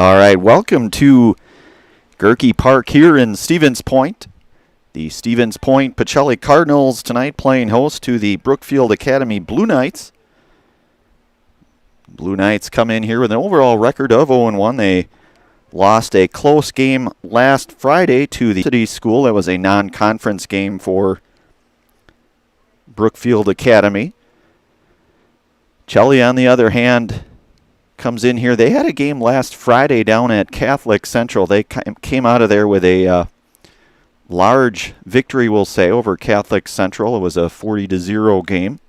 All right, welcome to Gerke Park here in Stevens Point. The Stevens Point Pachelli Cardinals tonight playing host to the Brookfield Academy Blue Knights. Blue Knights come in here with an overall record of 0-1. They lost a close game last Friday to the City School. That was a non-conference game for Brookfield Academy. Pachelli, on the other hand, comes in here. They had a game last Friday down at Catholic Central. They came out of there with a large victory, we'll say, over Catholic Central. It was a 40-0 game.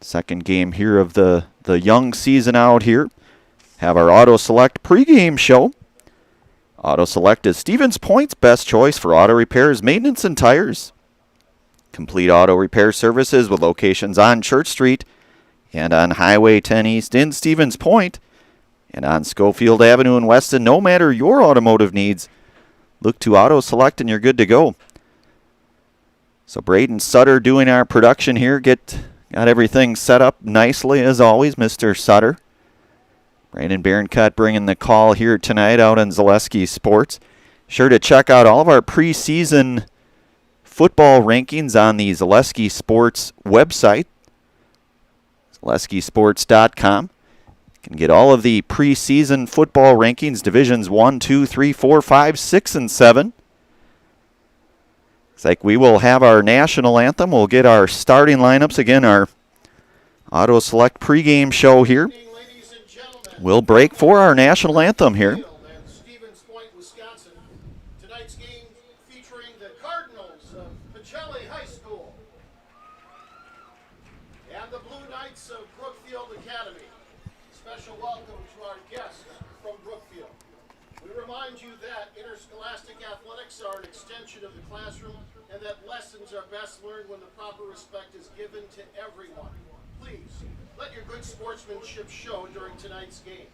Second game here of the young season out here. Have our Auto Select pregame show. Auto Select is Stevens Point's best choice for auto repairs, maintenance, and tires. Complete auto repair services with locations on Church Street and on Highway 10 East in Stevens Point and on Schofield Avenue in Weston. No matter your automotive needs, look to Auto Select and you're good to go. So Braden Sutter doing our production here. Got everything set up nicely as always, Mr. Sutter. Brandon Baroncut bringing the call here tonight out on Zaleski Sports. Sure to check out all of our preseason football rankings on the Zaleski Sports website, ZaleskiSports.com. You can get all of the preseason football rankings, divisions 1, 2, 3, 4, 5, 6, and 7. Looks like we will have our national anthem. We'll get our starting lineups. Again, our Auto Select pregame show here. We'll break for our national anthem here. Stevens Point, Wisconsin. Tonight's game featuring the Cardinals of Pachelli High School and the Blue Knights of Brookfield Academy. Special welcome to our guests from Brookfield. We remind you that interscholastic athletics are an extension of the classroom and that lessons are best learned when the proper respect is given to everyone. Please, let your good sportsmanship show during tonight's game.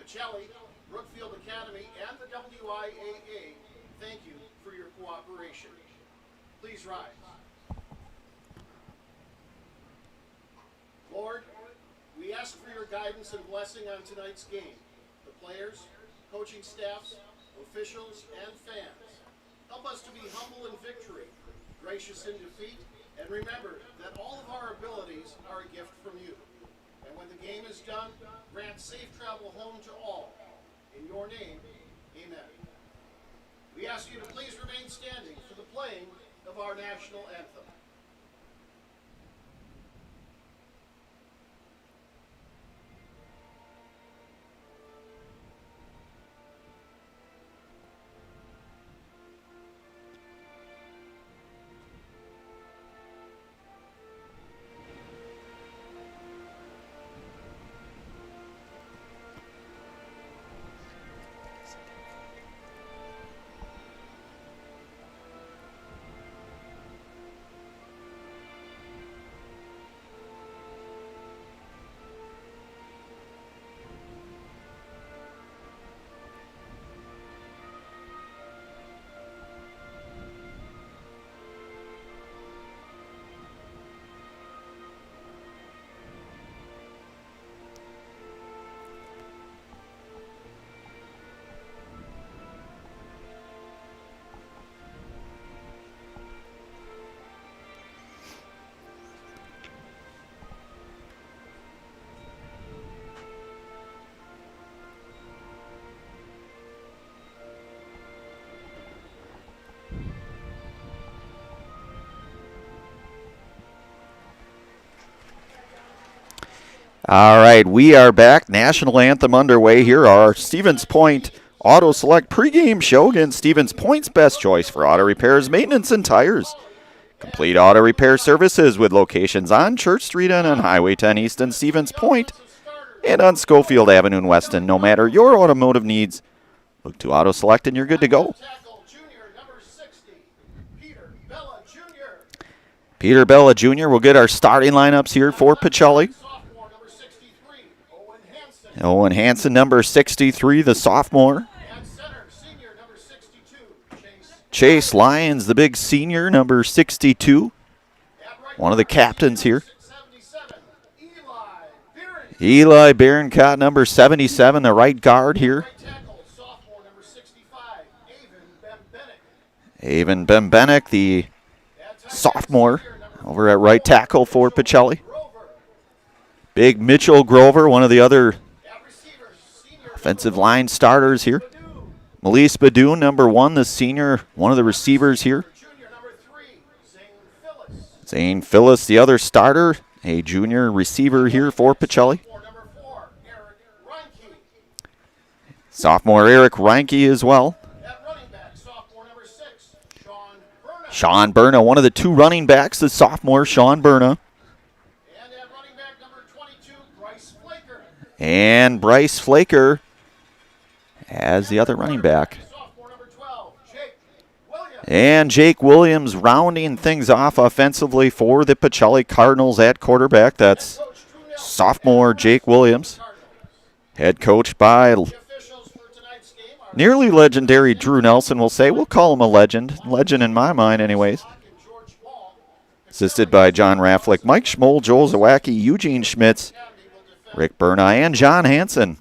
Pachelli, Brookfield Academy, and the WIAA thank you for your cooperation. Please rise. Lord, we ask for your guidance and blessing on tonight's game. The players, coaching staffs, officials, and fans. Help us to be humble in victory, gracious in defeat, and remember that all of our abilities are a gift from you. And when the game is done, grant safe travel home to all. In your name, amen. We ask you to please remain standing for the playing of our national anthem. All right, we are back. National anthem underway here. Our Stevens Point Auto Select pregame show against Stevens Point's best choice for auto repairs, maintenance, and tires. Complete auto repair services with locations on Church Street and on Highway 10 East in Stevens Point and on Schofield Avenue in Weston. No matter your automotive needs, look to Auto Select and you're good to go. Peter Bella Jr. will get our starting lineups here for Pachelli. Owen Hansen, number 63, the sophomore. Chase Lyons, the big senior, number 62. One of the captains here. Eli Barroncott, number 77, the right guard here. Right tackle, sophomore number 65, Avon Bembenek, the At tight end, sophomore, senior number over at right tackle for Pachelli. Grover. Big Mitchell Grover, one of the other At receiver, senior offensive line starters here. Purdue. Melise Badoon, number 1, the senior, one of the receivers here. Junior number 3, Zane Phillips. Zane Phillips, the other starter, a junior receiver here for Pachelli. Sophomore number 4, Eric Reinke. Sophomore Eric Reinke as well. At running back, sophomore number 6, Sean Burnett. Sean Berna, one of the 2 running backs, the sophomore Sean Berna. And at running back number 22, Bryce Flaker. And Bryce Flaker as the other running back. Sophomore number 12, Jake Williams. And Jake Williams rounding things off offensively for the Pachelli Cardinals at quarterback. That's Coach Drew Nelson. sophomore Jake Williams, Cardinals. head coached by The officials for tonight's game are nearly legendary Drew Nelson, we'll say. We'll call him a legend. Legend in my mind, anyways. Locke and George Wall. Assisted by John Rafflick, Mike Schmoll, Joel Zawacki, Eugene Schmitz, Academy will defend. Rick Berna, and John Hansen.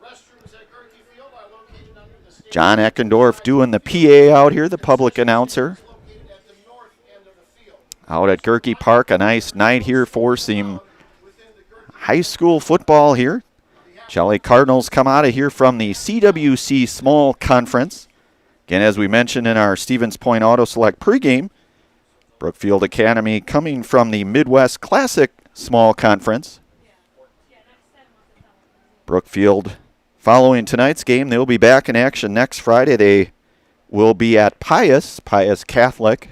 Restrooms at Gerke Field are located under the stadium. John Eckendorf doing the PA out here, the public announcer. Located at the north end of the field. Out at Gerke Park, a nice night here for some Within the Gerke high school football here. Pachelli Cardinals come out of here from the CWC Small Conference. Again, as we mentioned in our Stevens Point Auto Select pregame, Brookfield Academy coming from the Midwest Classic Small Conference. Brookfield, following tonight's game, they'll be back in action next Friday. They will be at Pius Catholic.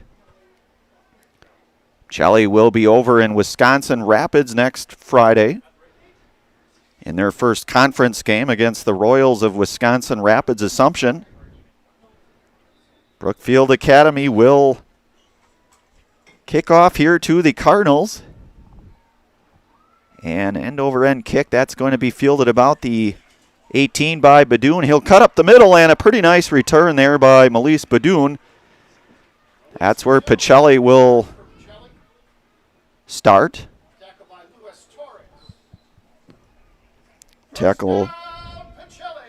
Pachelli will be over in Wisconsin Rapids next Friday in their first conference game against the Royals of Wisconsin Rapids Assumption. Brookfield Academy will kick off here to the Cardinals. And end-over-end kick, that's going to be fielded about the 18 by Badoon. He'll cut up the middle, and a pretty nice return there by Melise Badoon. That's where Pachelli will start. tackle by Luis Torres. Tackle. Pachelli.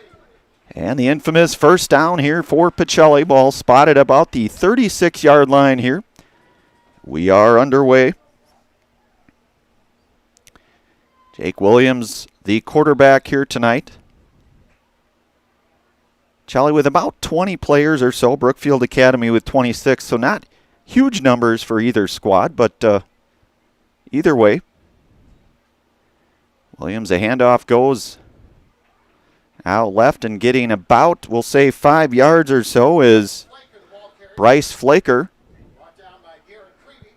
And the infamous first down here for Pachelli. Ball spotted about the 36-yard line here. We are underway. Jake Williams, the quarterback here tonight. Pachelli with about 20 players or so. Brookfield Academy with 26, so not huge numbers for either squad, but either way. Williams, a handoff goes out left, and getting about, we'll say, 5 yards or so is Flanker, the ball carrier. Bryce Flaker. Brought down by Garrett Creevy.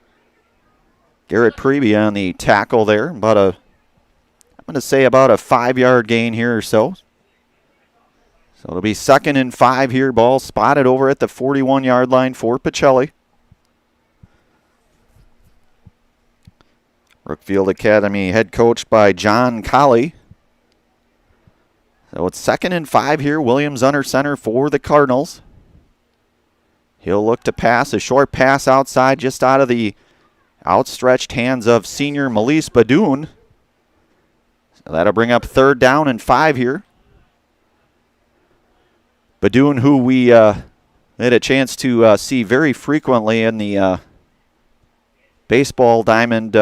Garrett Preby on the tackle there. I'm going to say about a 5-yard gain here or so. So it'll be 2nd and 5 here. Ball spotted over at the 41-yard line for Pachelli. Brookfield Academy head coached by John Colley. So it's 2nd and 5 here. Williams under center for the Cardinals. He'll look to pass. A short pass outside, just out of the outstretched hands of senior Melise Badoon. So that'll bring up 3rd down and 5 here. Badoon, who we had a chance to see very frequently in the baseball diamond,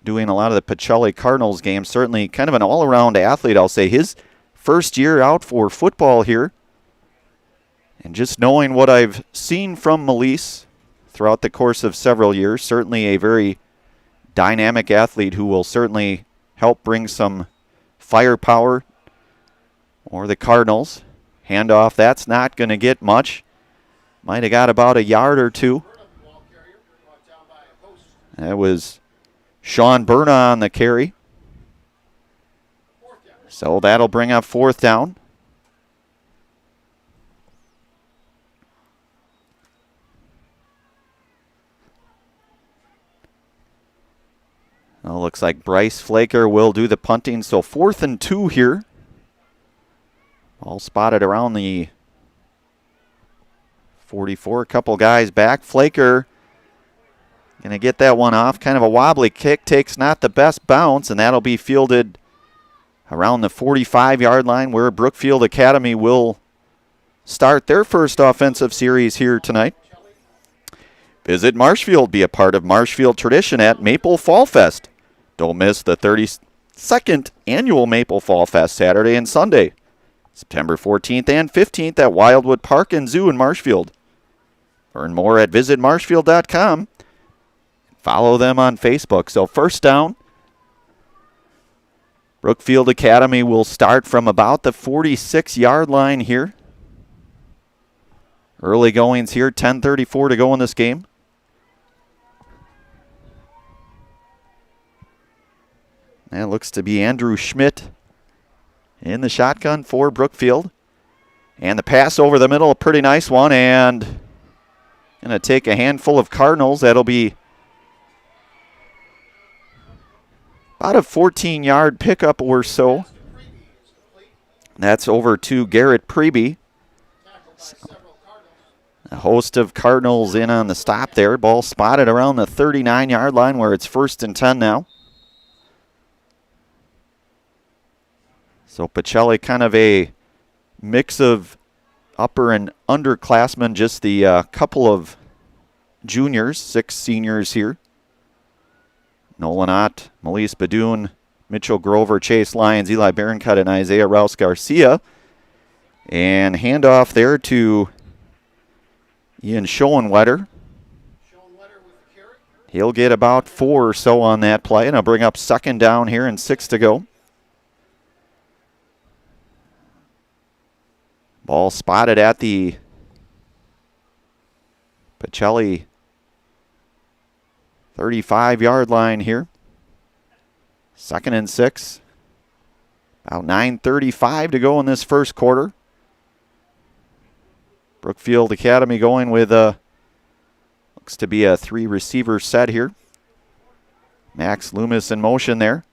doing a lot of the Pachelli Cardinals games. Certainly kind of an all-around athlete, I'll say. His first year out for football here. And just knowing what I've seen from Melise throughout the course of several years, certainly a very dynamic athlete who will certainly help bring some firepower for the Cardinals. Handoff, that's not going to get much. Might have got about a yard or two. Ball carrier. Brought down by a host. That was Sean Berna on the carry. 4th down. So that'll bring up 4th down. Well, looks like Bryce Flaker will do the punting. So 4th and 2 here. All spotted around the 44. A couple guys back. Flaker going to get that one off. Kind of a wobbly kick. Takes not the best bounce, and that'll be fielded around the 45-yard line where Brookfield Academy will start their first offensive series here tonight. Visit Marshfield. Be a part of Marshfield tradition at Maple Fall Fest. Don't miss the 32nd annual Maple Fall Fest Saturday and Sunday, September 14th and 15th at Wildwood Park and Zoo in Marshfield. Learn more at visitmarshfield.com. Follow them on Facebook. So first down, Brookfield Academy will start from about the 46-yard line here. Early goings here, 10:34 to go in this game. That looks to be Andrew Schmidt in the shotgun for Brookfield. And the pass over the middle, a pretty nice one, and going to take a handful of Cardinals. That'll be about a 14-yard pickup or so. That's over to Garrett Preby. A host of Cardinals in on the stop there. Ball spotted around the 39-yard line where it's 1st and 10 now. So Pachelli kind of a mix of upper and underclassmen, just the couple of juniors, 6 seniors here. Nolan Ott, Melise Badoon, Mitchell Grover, Chase Lyons, Eli Barroncut, and Isaiah Rouse Garcia. And handoff there to Ian Schoenwetter. He'll get about 4 or so on that play, and I'll bring up 2nd down here and 6 to go. Ball spotted at the Pachelli 35-yard line here. 2nd and 6. About 9:35 to go in this first quarter. Brookfield Academy going with looks to be a 3-receiver set here. Max Loomis in motion there.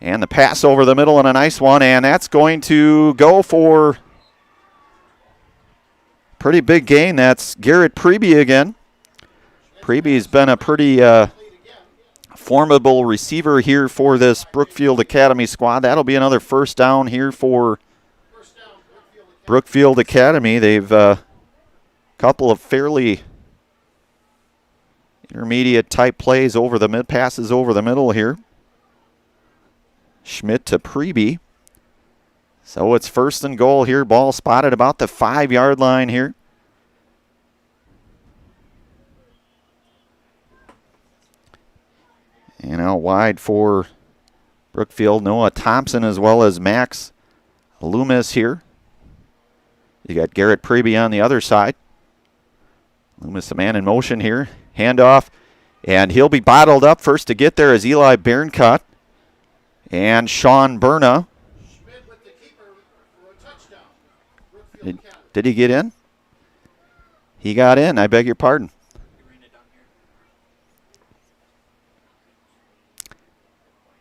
And the pass over the middle and a nice one, and that's going to go for pretty big gain. That's Garrett Preby again. Preby's been a pretty formidable receiver here for this Brookfield Academy squad. That'll be another 1st down here for Brookfield Academy. They've couple of fairly intermediate type plays over the mid, passes over the middle here. Schmidt to Preby. So it's 1st and goal here. Ball spotted about the 5-yard line here. And out wide for Brookfield, Noah Thompson as well as Max Loomis here. You got Garrett Preby on the other side. Loomis, a man in motion here. Handoff, and he'll be bottled up. First to get there is Eli Barroncut and Sean Berna. Did he get in? He got in. I beg your pardon.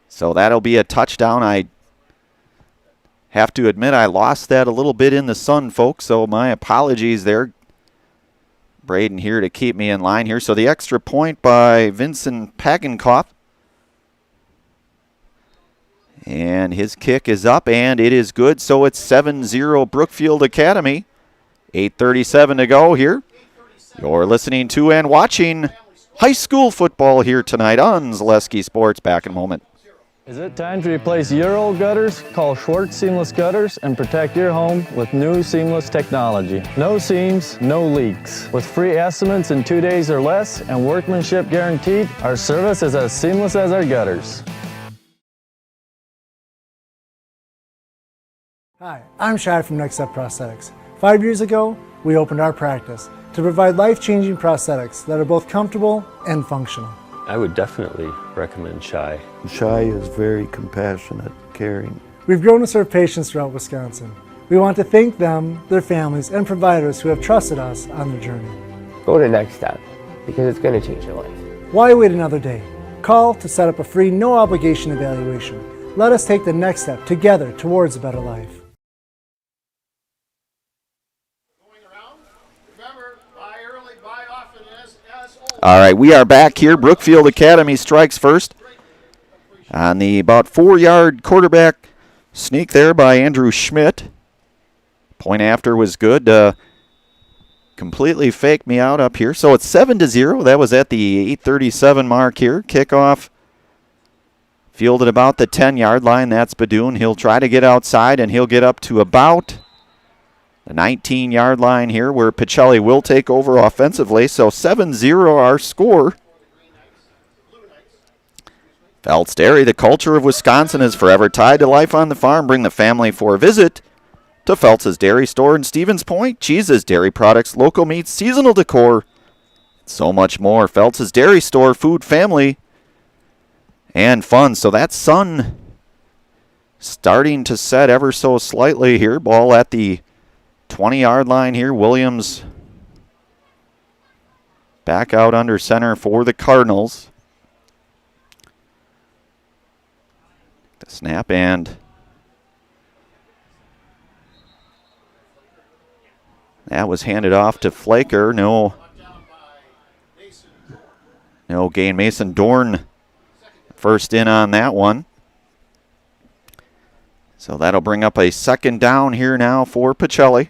So that'll be a touchdown. I have to admit I lost that a little bit in the sun, folks, so my apologies there. Braden here to keep me in line here. So the extra point by Vincent Pagenkoff. And his kick is up, and it is good. So it's 7-0 Brookfield Academy. 8:37 to go here. You're listening to and watching high school football here tonight on Zaleski Sports. Back in a moment. Is it time to replace your old gutters? Call Schwartz Seamless Gutters and protect your home with new seamless technology. No seams, no leaks. With free estimates in 2 days or less and workmanship guaranteed, our service is as seamless as our gutters. Hi, I'm Shad from Next Step Prosthetics. 5 years ago, we opened our practice to provide life-changing prosthetics that are both comfortable and functional. I would definitely recommend Shai. Shai is very compassionate, caring. We've grown to serve patients throughout Wisconsin. We want to thank them, their families, and providers who have trusted us on their journey. Go to Next Step, because it's going to change your life. Why wait another day? Call to set up a free, no-obligation evaluation. Let us take the next step together towards a better life. All right, we are back here. Brookfield Academy strikes first on the about 4-yard quarterback Sneak there by Andrew Schmidt. Point after was good. Completely faked me out up here. So it's 7-0. That was at the 8:37 mark here. Kickoff fielded about the 10-yard line. That's Badoon. He'll try to get outside, and he'll get up to about the 19-yard line here, where Pachelli will take over offensively. So 7-0 our score. Phelps Dairy, the culture of Wisconsin, is forever tied to life on the farm. Bring the family for a visit to Phelps' Dairy Store in Stevens Point. Cheeses, dairy products, local meats, seasonal decor, so much more. Phelps' Dairy Store, food, family, and fun. So that sun starting to set ever so slightly here. Ball at the 20-yard line here. Williams back out under center for the Cardinals. The snap, and that was handed off to Flaker. No gain. Mason Dorn first in on that one. So that'll bring up a second down here now for Pachelli.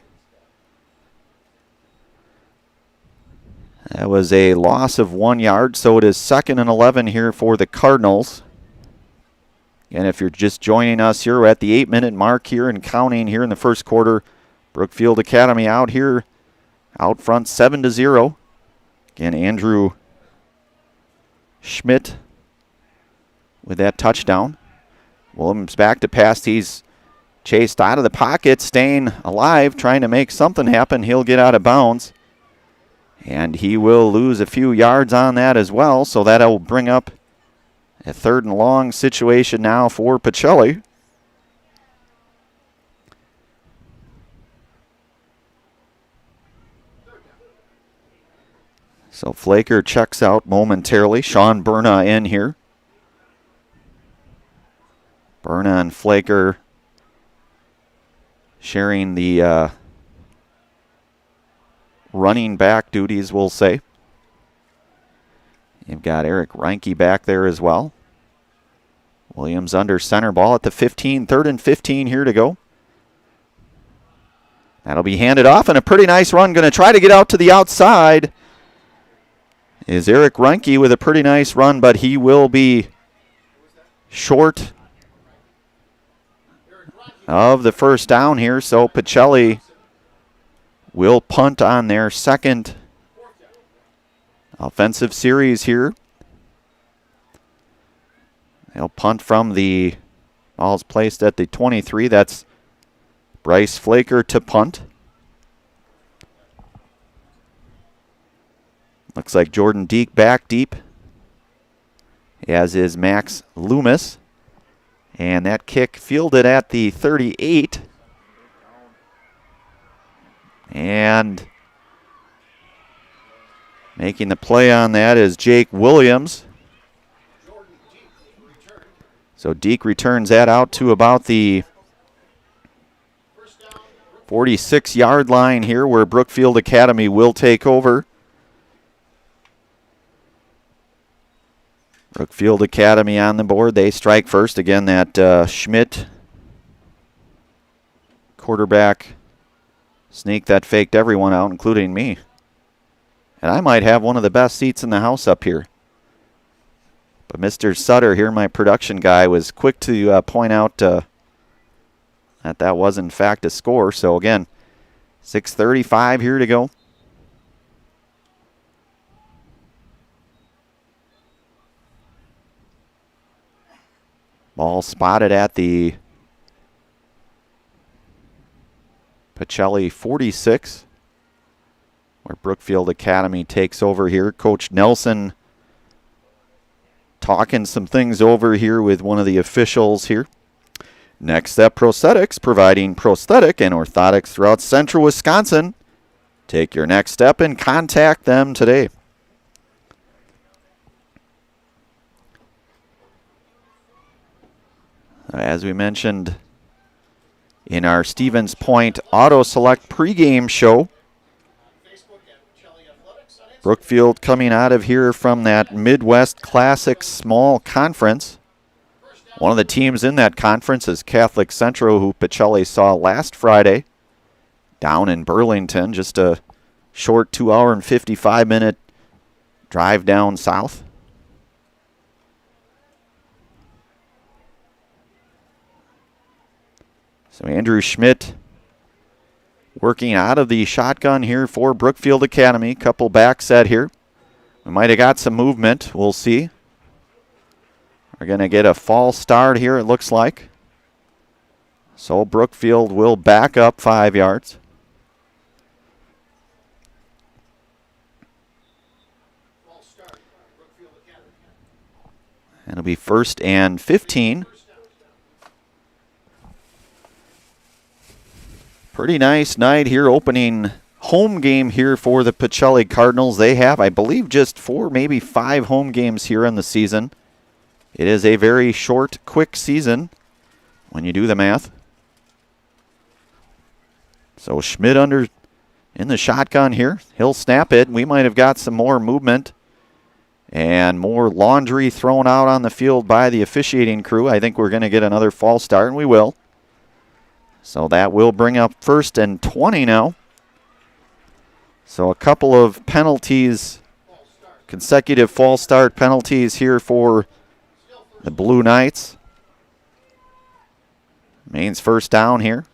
That was a loss of 1 yard, so it is 2nd and 11 here for the Cardinals. And if you're just joining us here, we're at the 8-minute mark here and counting here in the first quarter. Brookfield Academy out here, out front 7-0. Again, Andrew Schmidt with that touchdown. Williams back to pass. He's chased out of the pocket, staying alive, trying to make something happen. He'll get out of bounds. And he will lose a few yards on that as well. So that'll bring up a 3rd and long situation now for Pachelli. So Flaker checks out momentarily. Sean Berna in here. Berna and Flaker sharing the running back duties, we'll say. You've got Eric Reinke back there as well. Williams under center, ball at the 15, 3rd and 15 here to go. That'll be handed off, and a pretty nice run. Going to try to get out to the outside is Eric Reinke with a pretty nice run, but he will be short of the first down here. So Pachelli will punt on their second offensive series here. They'll punt from the ball's placed at the 23. That's Bryce Flaker to punt. Looks like Jordan Deek back deep, as is Max Loomis. And that kick fielded at the 38. And making the play on that is Jake Williams. So Deek returns that out to about the 46-yard line here, where Brookfield Academy will take over. Brookfield Academy on the board. They strike first. Again, that Schmidt quarterback sneak that faked everyone out, including me. And I might have one of the best seats in the house up here. But Mr. Sutter here, my production guy, was quick to point out that was in fact a score. So again, 6:35 here to go. Ball spotted at the Pachelli 46, where Brookfield Academy takes over here. Coach Nelson talking some things over here with one of the officials here. Next Step Prosthetics, providing prosthetic and orthotics throughout central Wisconsin. Take your next step and contact them today. As we mentioned in our Stevens Point Auto Select pregame show, Brookfield coming out of here from that Midwest Classic Small Conference One of the teams in that conference is Catholic Centro, who Pachelli saw last Friday down in Burlington, just a short 2 hour and 55-minute drive down south. So Andrew Schmidt working out of the shotgun here for Brookfield Academy. Couple back set here. We might have got some movement. We'll see. We're going to get a false start here, it looks like. So Brookfield will back up 5 yards. And it'll be 1st and 15. Pretty nice night here, opening home game here for the Pachelli Cardinals. They have, I believe, just 4, maybe 5 home games here in the season. It is a very short, quick season when you do the math. So Schmidt under in the shotgun here. He'll snap it. We might have got some more movement and more laundry thrown out on the field by the officiating crew. I think we're going to get another false start, and we will. So that will bring up 1st and 20 now. So a couple of penalties, consecutive false start penalties here for the Blue Knights. Maine's 1st down here.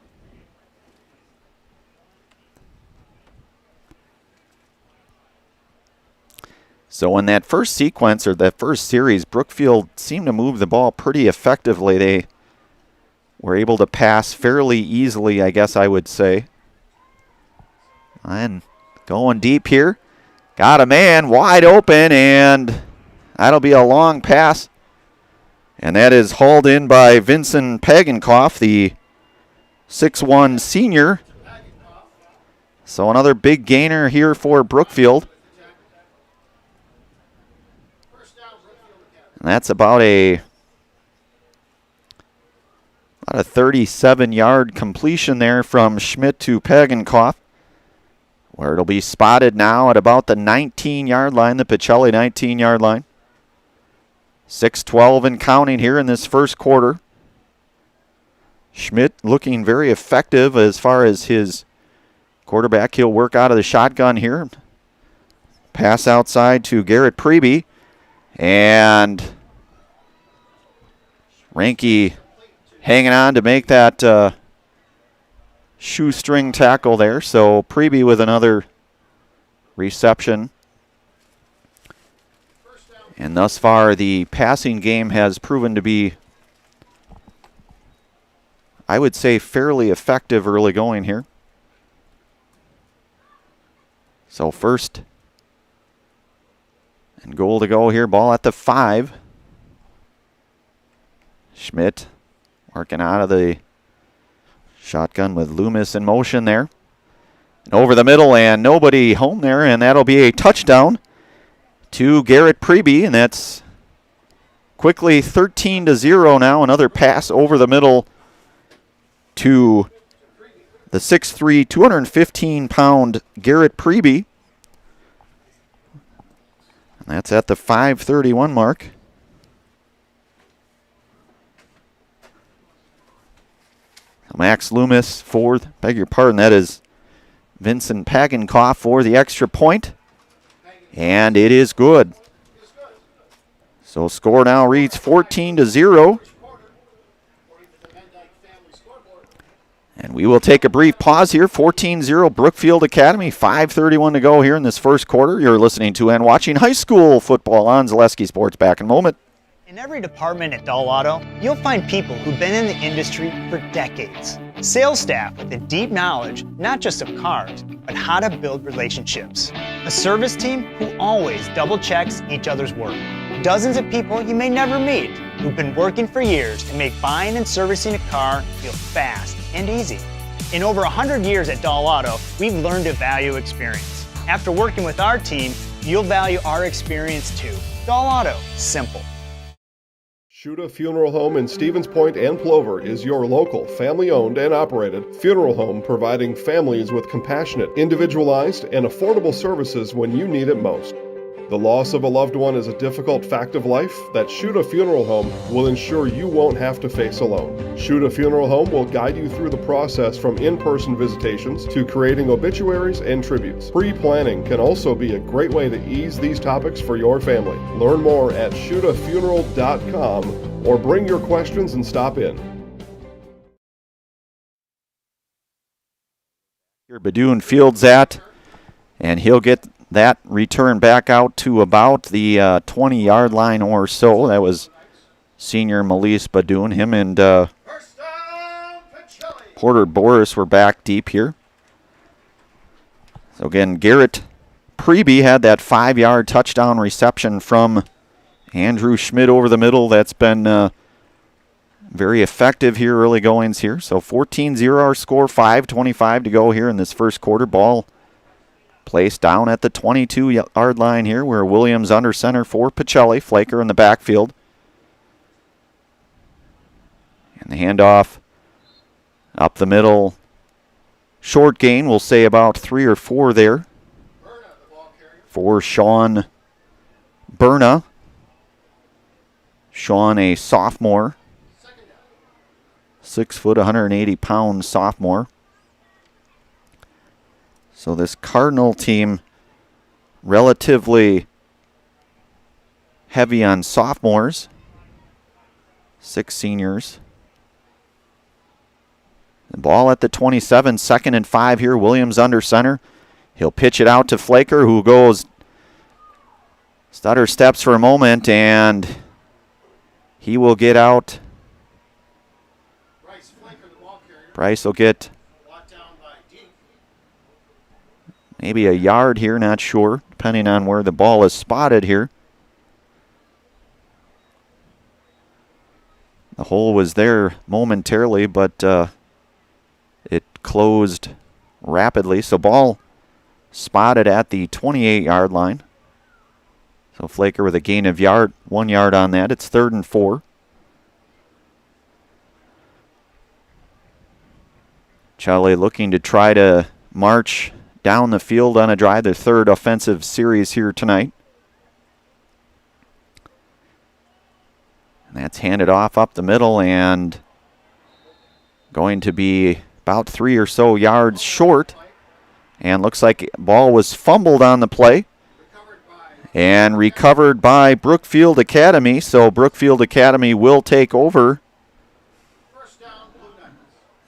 So in that first sequence, or that first series, Brookfield seemed to move the ball pretty effectively. They were able to pass fairly easily, I guess I would say. And going deep here. Got a man wide open, and that'll be a long pass. And that is hauled in by Vincent Pagenkoff, the 6'1 senior. So another big gainer here for Brookfield. And that's about a 37-yard completion there from Schmidt to Pagenkoff, where it'll be spotted now at about the 19-yard line, the Pachelli 19-yard line. 6:12 and counting here in this first quarter. Schmidt looking very effective as far as his quarterback. He'll work out of the shotgun here. Pass outside to Garrett Preby. And Ranke hanging on to make that shoestring tackle there. So Preby with another reception. And thus far, the passing game has proven to be, I would say, fairly effective early going here. So 1st and goal to go here. Ball at the 5. Schmidt working out of the shotgun with Loomis in motion there. And over the middle, and nobody home there, and that'll be a touchdown to Garrett Preby, and that's quickly 13-0 now. Another pass over the middle to the 6'3", 215-pound Garrett Preby. And that's at the 5:31 mark. Max Loomis for, beg your pardon, that is Vincent Pagenkoff for the extra point. And it is good. So score now reads 14-0. And we will take a brief pause here. 14-0 Brookfield Academy. 5:31 to go here in this first quarter. You're listening to and watching high school football on Zaleski Sports. Back in a moment. In every department at Dull Auto, you'll find people who've been in the industry for decades. Sales staff with a deep knowledge, not just of cars, but how to build relationships. A service team who always double checks each other's work. Dozens of people you may never meet who've been working for years to make buying and servicing a car feel fast and easy. In over 100 years at Dull Auto, we've learned to value experience. After working with our team, you'll value our experience too. Dull Auto, simple. Shuda Funeral Home in Stevens Point and Plover is your local, family-owned and operated funeral home providing families with compassionate, individualized, and affordable services when you need it most. The loss of a loved one is a difficult fact of life that Shuda Funeral Home will ensure you won't have to face alone. Shuda Funeral Home will guide you through the process from in-person visitations to creating obituaries and tributes. Pre-planning can also be a great way to ease these topics for your family. Learn more at shudafuneral.com or bring your questions and stop in. Here Badoon fields that, and he'll get that return back out to about the 20-yard line or so. That was senior Melise Badoon. Him and Porter Boris were back deep here. So again, Garrett Preby had that 5-yard touchdown reception from Andrew Schmidt over the middle. That's been very effective here, early goings here. So 14-0 our score, 5:25 to go here in this first quarter. Ball placed down at the 22-yard line here, where Williams under center for Pacelli. Flaker in the backfield. And the handoff up the middle. Short gain, we'll say about 3 or 4 there for Sean Berna. Sean, a sophomore. 6 foot, 180-pound sophomore. So this Cardinal team relatively heavy on sophomores. 6 seniors. The ball at the 27, 2nd and 5 here. Williams under center. He'll pitch it out to Flaker, who goes stutter steps for a moment, and he will get out. Bryce will get maybe a yard here, not sure, depending on where the ball is spotted here. The hole was there momentarily, but it closed rapidly. So ball spotted at the 28-yard line. So Flaker with a gain of 1 yard on that. It's 3rd and 4. Pachelli looking to try to march down the field on a drive, their 3rd offensive series here tonight. And that's handed off up the middle and going to be about 3 or so yards short. And looks like ball was fumbled on the play and recovered by Brookfield Academy. So Brookfield Academy will take over.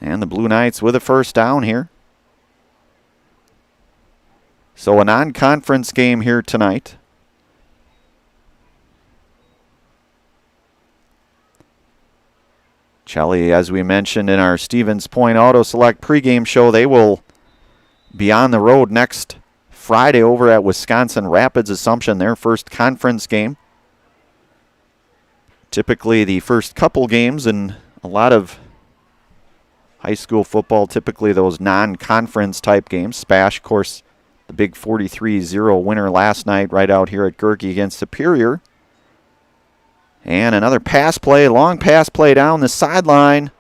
And the Blue Knights with a first down here. So a non-conference game here tonight. Pachelli, as we mentioned in our Stevens Point Auto Select pregame show, they will be on the road next Friday over at Wisconsin Rapids Assumption, their first conference game. Typically the first couple games in a lot of high school football, typically those non-conference type games. Spash, of course, the big 43-0 winner last night right out here at Gerke against Superior. And another pass play, long pass play down the sideline.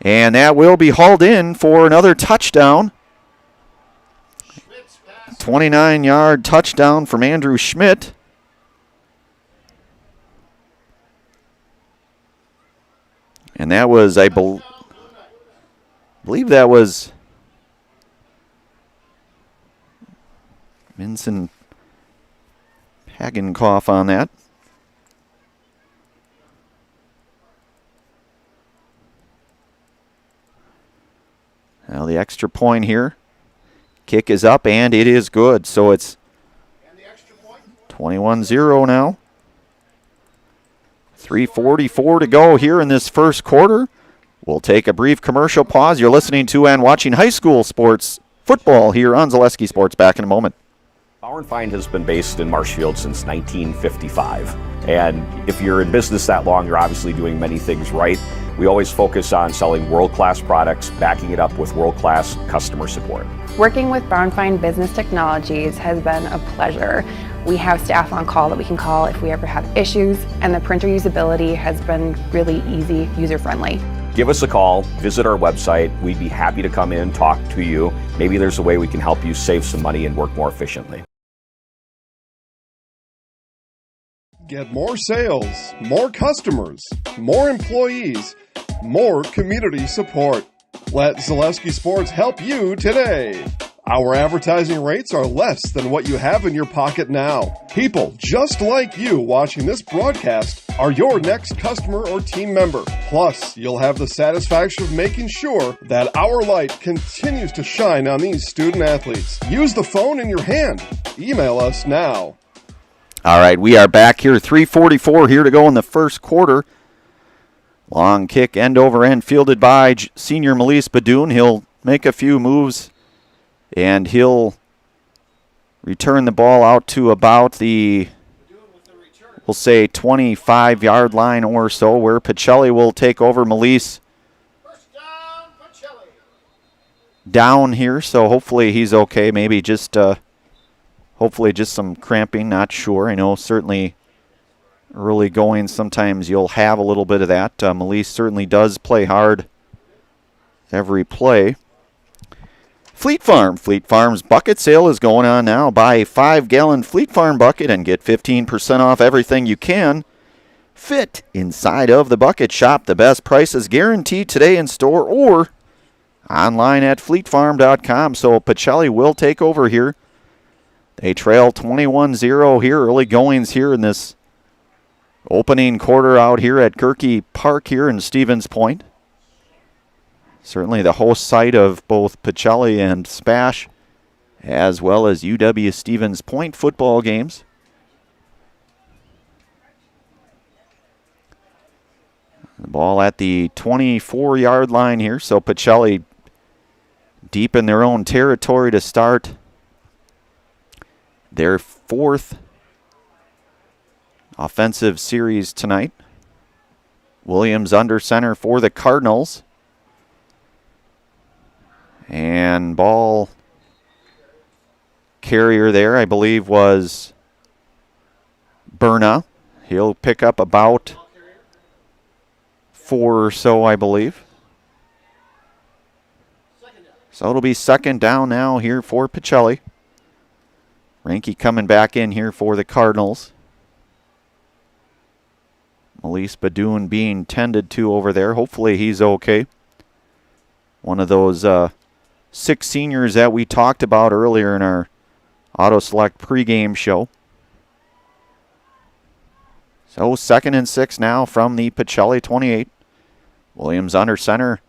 And that will be hauled in for another touchdown. 29-yard touchdown from Andrew Schmidt. And that was, I believe that was Vincent Hagenkoff on that. Now the extra point here. Kick is up, and it is good. So it's 21-0 now. 3:44 to go here in this first quarter. We'll take a brief commercial pause. You're listening to and watching high school sports football here on Zaleski Sports. Back in a moment. Bauer & Feind has been based in Marshfield since 1955. And if you're in business that long, you're obviously doing many things right. We always focus on selling world-class products, backing it up with world-class customer support. Working with Bauer & Feind Business Technologies has been a pleasure. We have staff on call that we can call if we ever have issues, and the printer usability has been really easy, user-friendly. Give us a call, visit our website. We'd be happy to come in, talk to you. Maybe there's a way we can help you save some money and work more efficiently. Get more sales, more customers, more employees, more community support. Let Zaleski Sports help you today. Our advertising rates are less than what you have in your pocket now. People just like you watching this broadcast are your next customer or team member. Plus, you'll have the satisfaction of making sure that our light continues to shine on these student athletes. Use the phone in your hand. Email us now. All right, we are back here. 3:44 here to go in the first quarter. Long kick, end over end, fielded by senior Melise Badoon. He'll make a few moves, and he'll return the ball out to about the, we'll say, 25-yard line or so, where Pachelli will take over. Melise down here, so hopefully he's okay. Maybe just, hopefully just some cramping, not sure. I know certainly early going, sometimes you'll have a little bit of that. Melise certainly does play hard every play. Fleet Farm's bucket sale is going on now. Buy a 5-gallon Fleet Farm bucket and get 15% off everything you can fit inside of the bucket. Shop the best prices guaranteed today in store or online at fleetfarm.com. So Pachelli will take over here. They trail 21-0 here. Early goings here in this opening quarter out here at Gerke Park here in Stevens Point. Certainly the host site of both Pachelli and Spash, as well as UW Stevens Point football games. The ball at the 24-yard line here, so Pachelli deep in their own territory to start their fourth offensive series tonight. Williams under center for the Cardinals. And ball carrier there, I believe, was Berna. He'll pick up about 4 or so, I believe. So it'll be second down now here for Pachelli. Ranke coming back in here for the Cardinals. Melise Badoon being tended to over there. Hopefully he's okay. One of those 6 seniors that we talked about earlier in our Auto Select pregame show. So 2nd and 6 now from the Pachelli 28. Williams under center.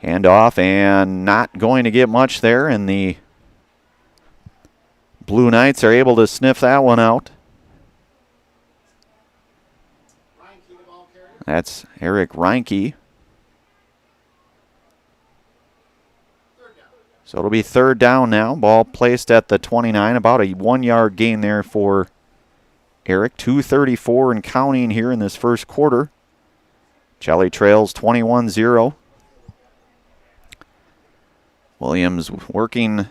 Handoff and not going to get much there, and the Blue Knights are able to sniff that one out. That's Eric Reinke. So it'll be third down now. Ball placed at the 29. About a 1-yard gain there for Eric. 2:34 and counting here in this first quarter. Pachelli trails 21-0. Williams working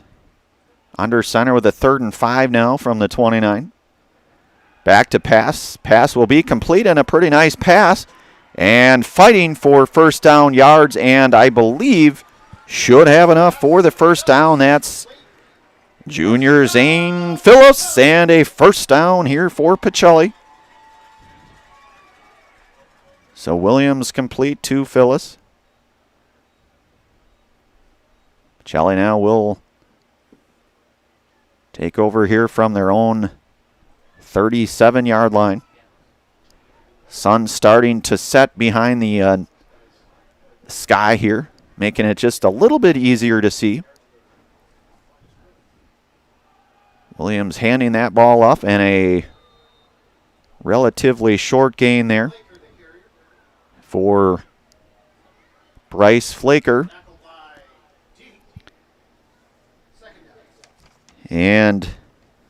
under center with a 3rd and 5 now from the 29. Back to pass. Pass will be complete, and a pretty nice pass. And fighting for first down yards, and I believe should have enough for the first down. That's junior Zane Phyllis, and a first down here for Pachelli. So Williams complete to Phyllis. Pachelli now will take over here from their own 37-yard line. Sun starting to set behind the sky here, making it just a little bit easier to see. Williams handing that ball up, and a relatively short gain there for Bryce Flaker. And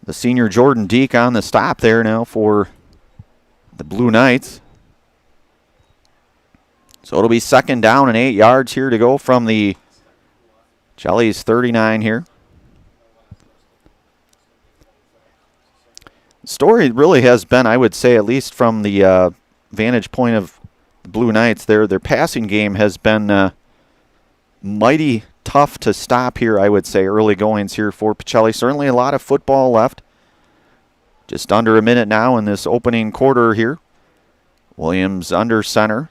the senior Jordan Deek on the stop there now for the Blue Knights. So it'll be second down and 8 yards here to go from the Pachelli's 39 here. The story really has been, I would say, at least from the vantage point of the Blue Knights, their passing game has been mighty tough to stop here, I would say, early goings here for Pachelli. Certainly a lot of football left. Just under a minute now in this opening quarter here. Williams under center.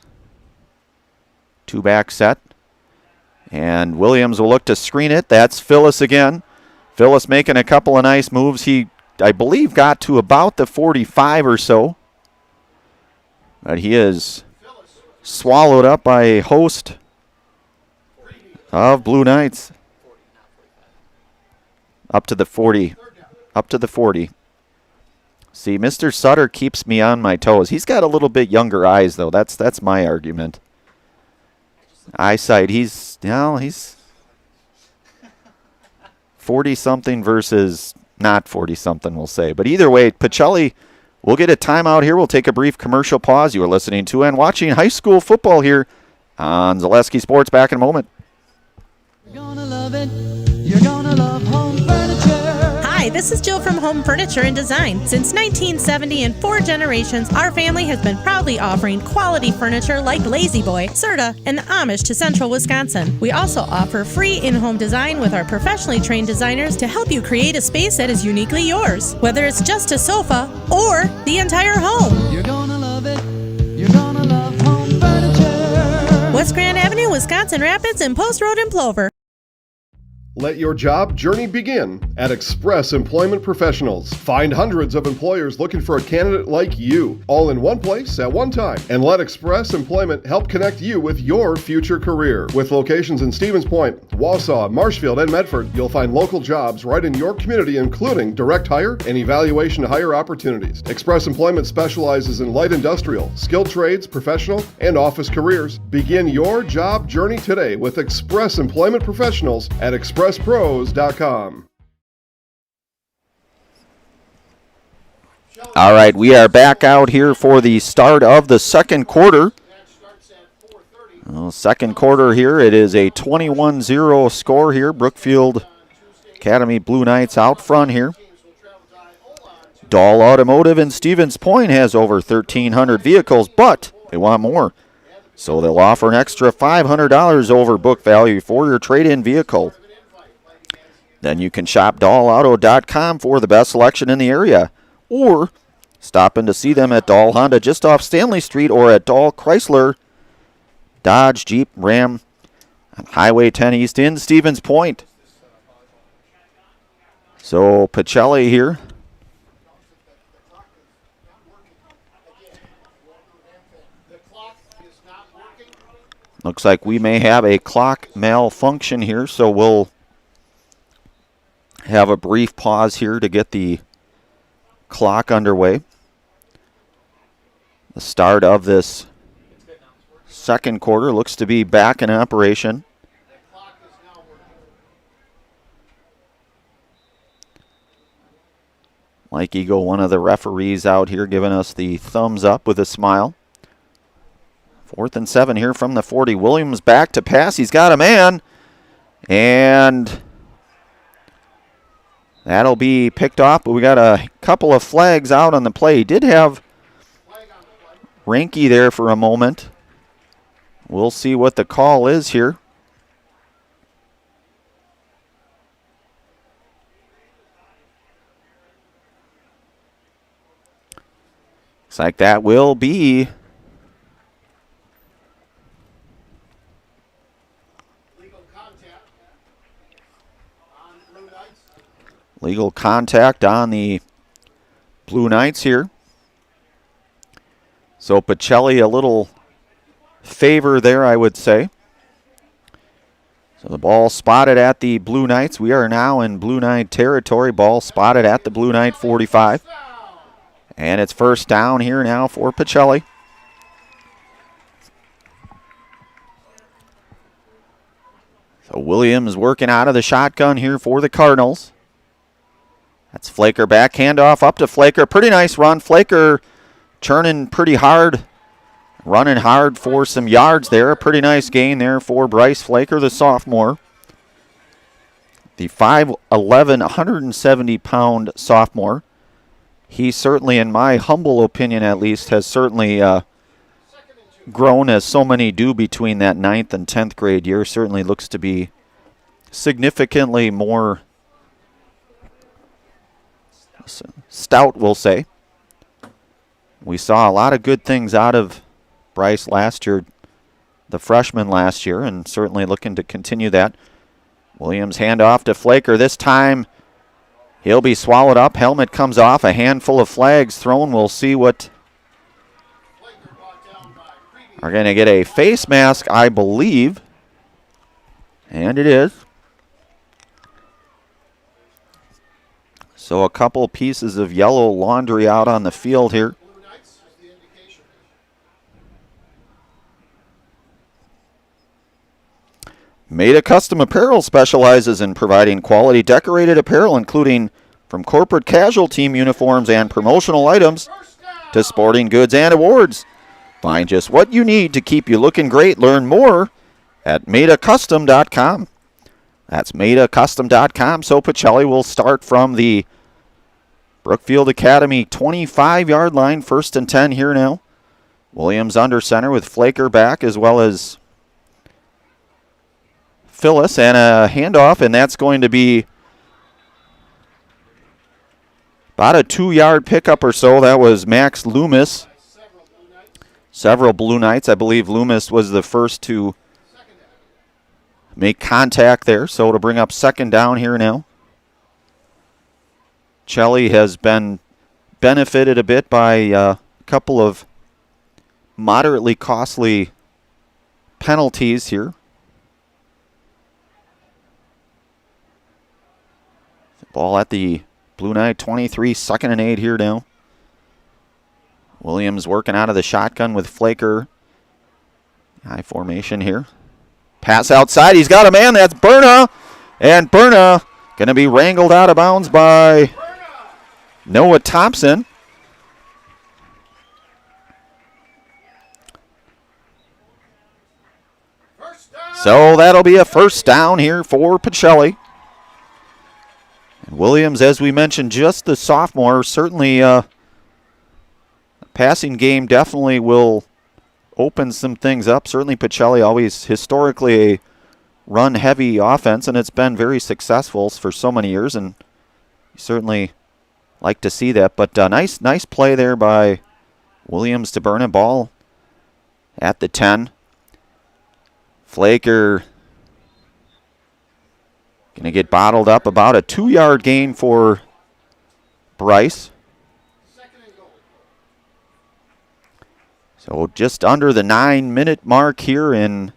2-back set. And Williams will look to screen it. That's Phyllis again. Phyllis making a couple of nice moves. He, I believe, got to about the 45 or so. But he is swallowed up by a host of Blue Knights. Up to the 40. Up to the 40. See, Mr. Sutter keeps me on my toes. He's got a little bit younger eyes, though. That's my argument. Eyesight, he's 40-something versus not 40-something, we'll say. But either way, Pachelli will get a timeout here. We'll take a brief commercial pause. You are listening to and watching high school football here on Zaleski Sports. Back in a moment. You're gonna love it. You're gonna love home furniture. Hi, this is Jill from Home Furniture and Design. Since 1970 and 4 generations, our family has been proudly offering quality furniture like Lazy Boy, Serta, and the Amish to Central Wisconsin. We also offer free in-home design with our professionally trained designers to help you create a space that is uniquely yours, whether it's just a sofa or the entire home. You're gonna love it. You're gonna love home furniture. West Grand Avenue, Wisconsin Rapids, and Post Road in Plover. Let your job journey begin at Express Employment Professionals. Find hundreds of employers looking for a candidate like you, all in one place at one time. And let Express Employment help connect you with your future career. With locations in Stevens Point, Wausau, Marshfield, and Medford, you'll find local jobs right in your community, including direct hire and evaluation to hire opportunities. Express Employment specializes in light industrial, skilled trades, professional, and office careers. Begin your job journey today with Express Employment Professionals at expresspros.com. All right, we are back out here for the start of the second quarter. Second quarter here, it is a 21-0 score here. Brookfield Academy Blue Knights out front here. Dahl Automotive in Stevens Point has over 1,300 vehicles, but they want more. So they'll offer an extra $500 over book value for your trade-in vehicle. Then you can shop DahlAuto.com for the best selection in the area, or stop in to see them at Dahl Honda just off Stanley Street, or at Dahl Chrysler, Dodge, Jeep, Ram on Highway 10 East in Stevens Point. So Pachelli here. Looks like we may have a clock malfunction here, so we'll have a brief pause here to get the clock underway. The start of this second quarter looks to be back in operation. Mike Eagle, one of the referees out here, giving us the thumbs up with a smile. 4th and 7 here from the 40. Williams back to pass. He's got a man. And that'll be picked off, but we got a couple of flags out on the play. He did have Ranke there for a moment. We'll see what the call is here. Looks like that will be legal contact on the Blue Knights here. So Pachelli, a little favor there, I would say. So the ball spotted at the Blue Knights. We are now in Blue Knight territory. Ball spotted at the Blue Knight 45. And it's first down here now for Pachelli. So Williams working out of the shotgun here for the Cardinals. That's Flaker back, handoff up to Flaker. Pretty nice run. Flaker churning pretty hard, running hard for some yards there. A pretty nice gain there for Bryce Flaker, the sophomore. The 5'11", 170-pound sophomore. He certainly, in my humble opinion at least, has certainly grown, as so many do between that 9th and 10th grade year. Certainly looks to be significantly more stout, we'll say. We saw a lot of good things out of Bryce last year, the freshman last year, and certainly looking to continue that. Williams handoff to Flaker. This time he'll be swallowed up. Helmet comes off. A handful of flags thrown. We'll see what are going to get a face mask, I believe. And it is. So a couple pieces of yellow laundry out on the field here. Made Custom Apparel specializes in providing quality decorated apparel, including from corporate casual team uniforms and promotional items to sporting goods and awards. Find just what you need to keep you looking great. Learn more at madeacustom.com. That's madeacustom.com. So Pachelli will start from the Brookfield Academy 25-yard line, 1st and 10 here now. Williams under center with Flaker back as well as Phyllis, and a handoff, and that's going to be about a 2-yard pickup or so. That was Max Loomis. Several Blue Knights. I believe Loomis was the first to make contact there, so to bring up 2nd down here now. Pachelli has been benefited a bit by a couple of moderately costly penalties here. Ball at the Blue Knight 23, 2nd and 8 here now. Williams working out of the shotgun with Flaker. High formation here. Pass outside. He's got a man. That's Berna. And Berna going to be wrangled out of bounds by Noah Thompson. So that'll be a 1st down here for Pachelli. Williams, as we mentioned, just the sophomore, certainly the passing game definitely will open some things up. Certainly Pachelli always historically a run-heavy offense, and it's been very successful for so many years, and you certainly like to see that. But nice play there by Williams to burn a ball at the 10. Flaker going to get bottled up. About a 2-yard gain for Bryce. So just under the 9-minute mark here in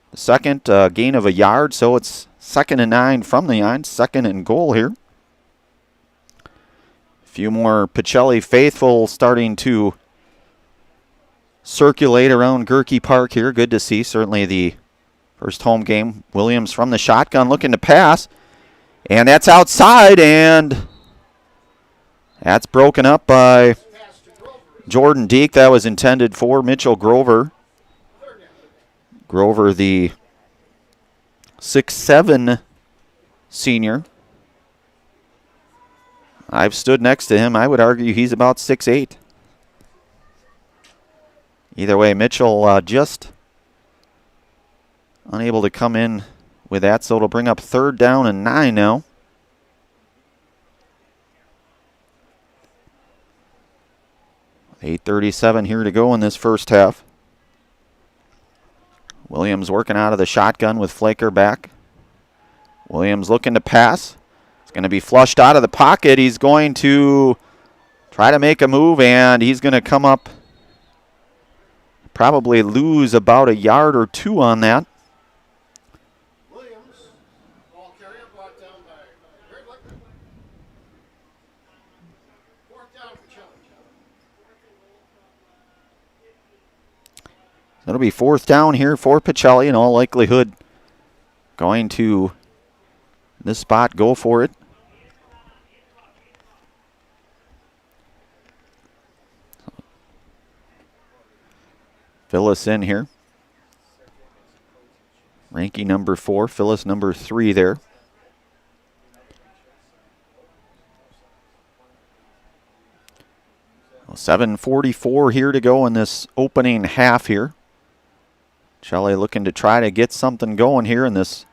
the second, gain of a yard. So it's 2nd and 9 from the 9, 2nd and goal here. A few more Pachelli faithful starting to circulate around Gerke Park here. Good to see. Certainly the first home game. Williams from the shotgun looking to pass. And that's outside, and that's broken up by Jordan Deek. That was intended for Mitchell Grover. Grover, the 6'7" senior. I've stood next to him. I would argue he's about 6'8". Either way, Mitchell just unable to come in with that, so it'll bring up 3rd down and 9 now. .837 here to go in this first half. Williams working out of the shotgun with Flaker back. Williams looking to pass. It's going to be flushed out of the pocket. He's going to try to make a move, and he's going to come up, probably lose about a yard or 2 on that. It'll be 4th down here for Pachelli in all likelihood. Going to this spot, go for it. Phyllis in here. Ranking number 4, Phyllis number 3 there. Well, 7:44 here to go in this opening half here. Pachelli looking to try to get something going here in this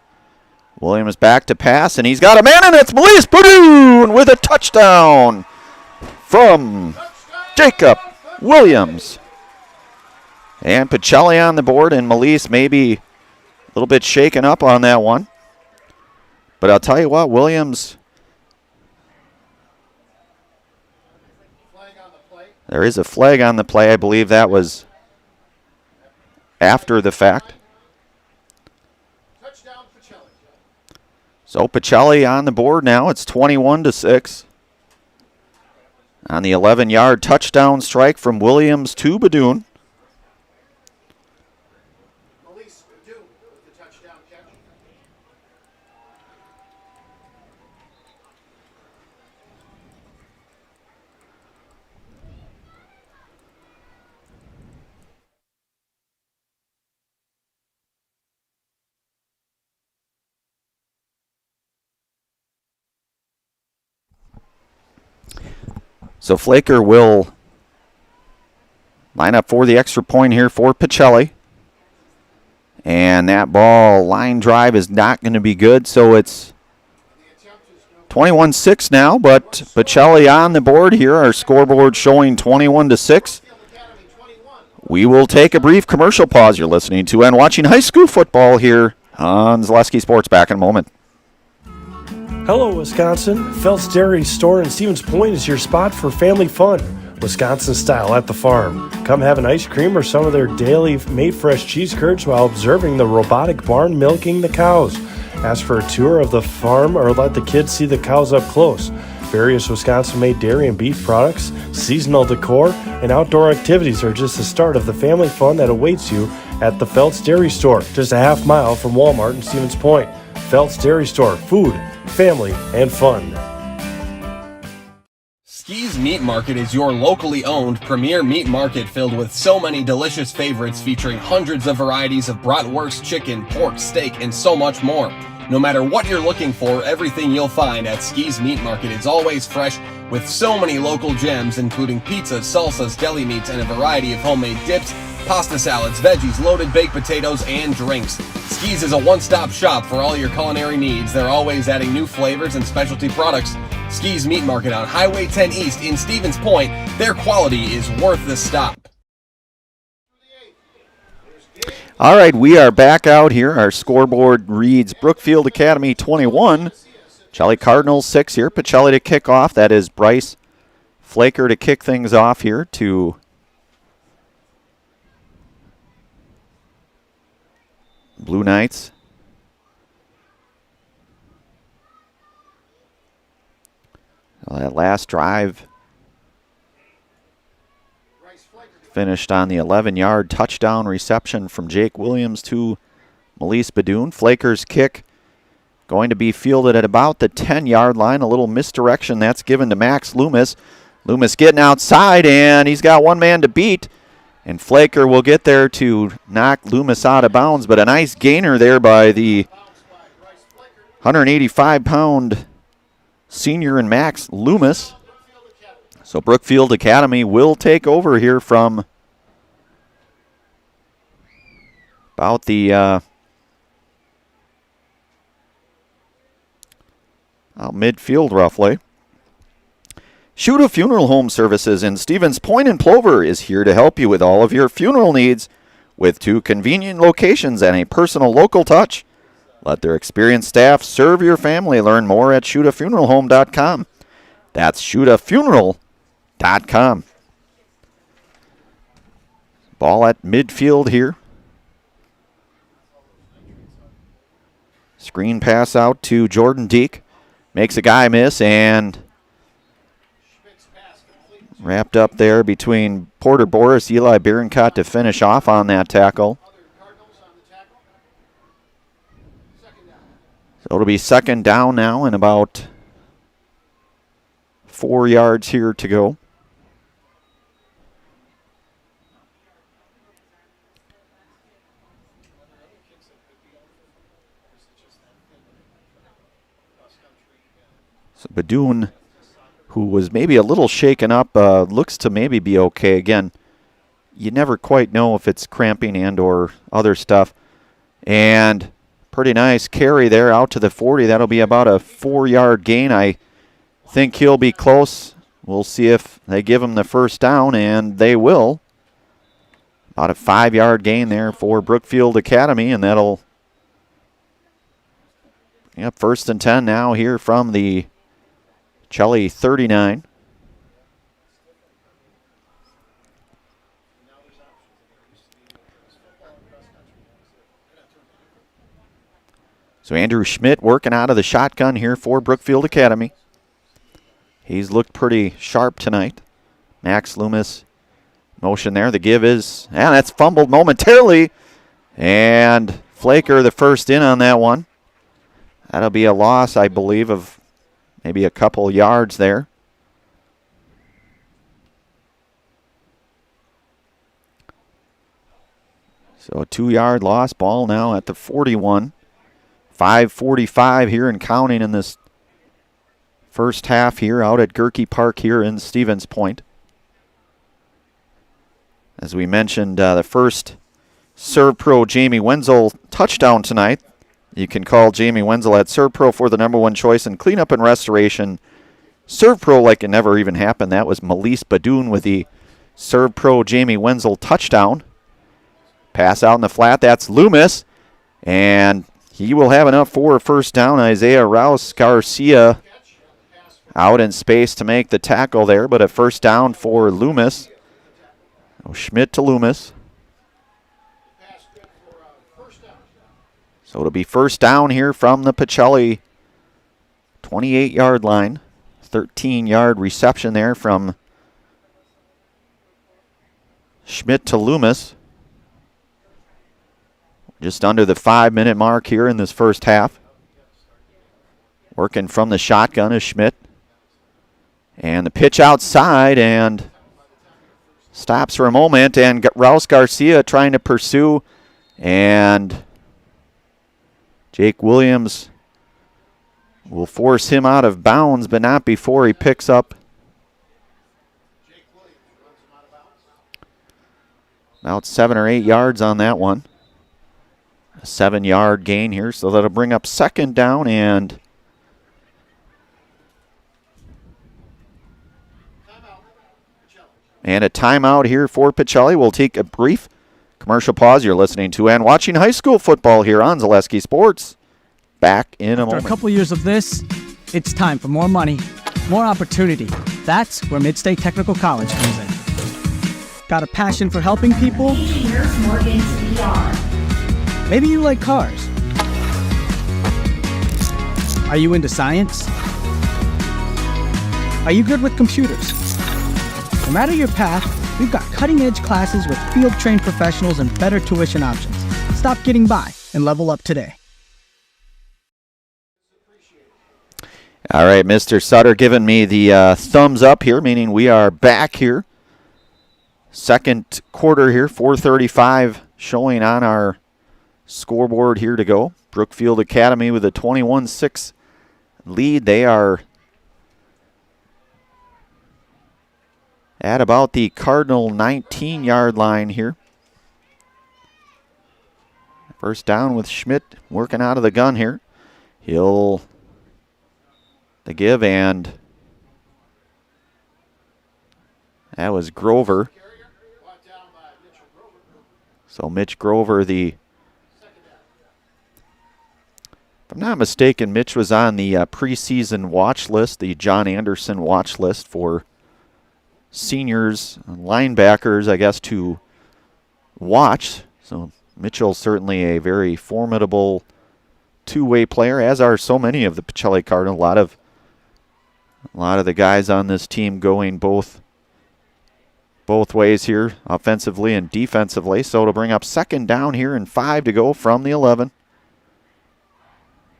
Williams back to pass, and he's got a man, and it's Melise Badoon with a touchdown from Jacob Williams. And Pachelli on the board, and Melise maybe a little bit shaken up on that one. But I'll tell you what, Williams, there is a flag on the play. I believe that was after the fact. So Pachelli on the board now. It's 21-6. On the 11-yard touchdown strike from Williams to Badoon. So Flaker will line up for the extra point here for Pachelli. And that ball line drive is not going to be good, so it's 21-6 now, but Pachelli on the board here. Our scoreboard showing 21-6. We will take a brief commercial pause. You're listening to and watching high school football here on Zaleski Sports. Back in a moment. Hello, Wisconsin. Phelps Dairy Store in Stevens Point is your spot for family fun, Wisconsin style at the farm. Come have an ice cream or some of their daily made fresh cheese curds while observing the robotic barn milking the cows. Ask for a tour of the farm or let the kids see the cows up close. Various Wisconsin-made dairy and beef products, seasonal decor, and outdoor activities are just the start of the family fun that awaits you at the Phelps Dairy Store, just a half mile from Walmart in Stevens Point. Phelps Dairy Store, food, family, and fun. Ski's Meat Market is your locally owned premier meat market filled with so many delicious favorites featuring hundreds of varieties of bratwurst, chicken, pork, steak, and so much more. No matter what you're looking for, everything you'll find at Ski's Meat Market is always fresh with so many local gems including pizzas, salsas, deli meats, and a variety of homemade dips, pasta salads, veggies, loaded baked potatoes, and drinks. Ski's is a one-stop shop for all your culinary needs. They're always adding new flavors and specialty products. Ski's Meat Market on Highway 10 East in Stevens Point. Their quality is worth the stop. All right, we are back out here. Our scoreboard reads Brookfield Academy 21, Pachelli Cardinals 6 here. Pachelli to kick off. That is Bryce Flaker to kick things off here to Blue Knights. Well, that last drive finished on the 11-yard touchdown reception from Jake Williams to Melise Badoon. Flaker's kick going to be fielded at about the 10-yard line. A little misdirection that's given to Max Loomis. Loomis getting outside, and he's got one man to beat. And Flaker will get there to knock Loomis out of bounds, but a nice gainer there by the 185-pound senior and Max Loomis. So Brookfield Academy will take over here from about the midfield roughly. Shuda Funeral Home Services in Stevens Point and Plover is here to help you with all of your funeral needs with 2 convenient locations and a personal local touch. Let their experienced staff serve your family. Learn more at ShudaFuneralHome.com. That's ShudaFuneral.com. Ball at midfield here. Screen pass out to Jordan Deek. Makes a guy miss and wrapped up there between Porter Boris, Eli Bierencott to finish off on that tackle. So it'll be second down now and about 4 yards here to go. So Badoon, who was maybe a little shaken up, looks to maybe be okay. Again, you never quite know if it's cramping and or other stuff. And Pretty nice carry there out to the 40. That'll be about a 4-yard gain. I think he'll be close. We'll see if they give him the first down, and they will. About a 5-yard gain there for Brookfield Academy, and that'll bring up 1st and 10 now here from the Pachelli 39. So Andrew Schmidt working out of the shotgun here for Brookfield Academy. He's looked pretty sharp tonight. Max Loomis motion there. The give is, that's fumbled momentarily. And Flaker the first in on that one. That'll be a loss, I believe, of maybe a couple yards there. So a 2-yard loss. Ball now at the 41. 5:45 here and counting in this first half here out at Gerke Park here in Stevens Point. As we mentioned, the first Serve Pro Jamie Wenzel touchdown tonight. You can call Jamie Wenzel at Serve Pro for the #1 choice in cleanup and restoration. Serve Pro like it never even happened. That was Melise Badoon with the Serve Pro Jamie Wenzel touchdown. Pass out in the flat. That's Loomis. And he will have enough for a first down. Isaiah Rouse Garcia out in space to make the tackle there, but a first down for Loomis. Schmidt to Loomis. So it'll be first down here from the Pachelli 28-yard line. 13-yard reception there from Schmidt to Loomis. Just under the 5-minute mark here in this first half. Working from the shotgun is Schmidt. And the pitch outside and stops for a moment. And Rouse Garcia trying to pursue. And Jake Williams will force him out of bounds, but not before he picks up about 7 or 8 yards on that one. A 7-yard gain here, so that'll bring up second down and a timeout here for Pachelli. We'll take a brief commercial pause. You're listening to and watching high school football here on Zaleski Sports. Back in a moment. After a couple years of this, it's time for more money, more opportunity. That's where Midstate Technical College comes in. Got a passion for helping people? Maybe you like cars. Are you into science? Are you good with computers? No matter your path, we've got cutting-edge classes with field-trained professionals and better tuition options. Stop getting by and level up today. All right, Mr. Sutter giving me the thumbs up here, meaning we are back here. Second quarter here, 4:35 showing on our scoreboard here to go. Brookfield Academy with a 21-6 lead. They are at about the Cardinal 19-yard line here. First down with Schmidt working out of the gun here. He'll the give, and that was Grover. So Mitch Grover, if I'm not mistaken, Mitch was on the preseason watch list, the John Anderson watch list for seniors, linebackers, I guess, to watch. So Mitchell's certainly a very formidable two-way player, as are so many of the Pachelli Cardinals. A lot of the guys on this team going both ways here, offensively and defensively. So it'll bring up second down here and 5 to go from the 11.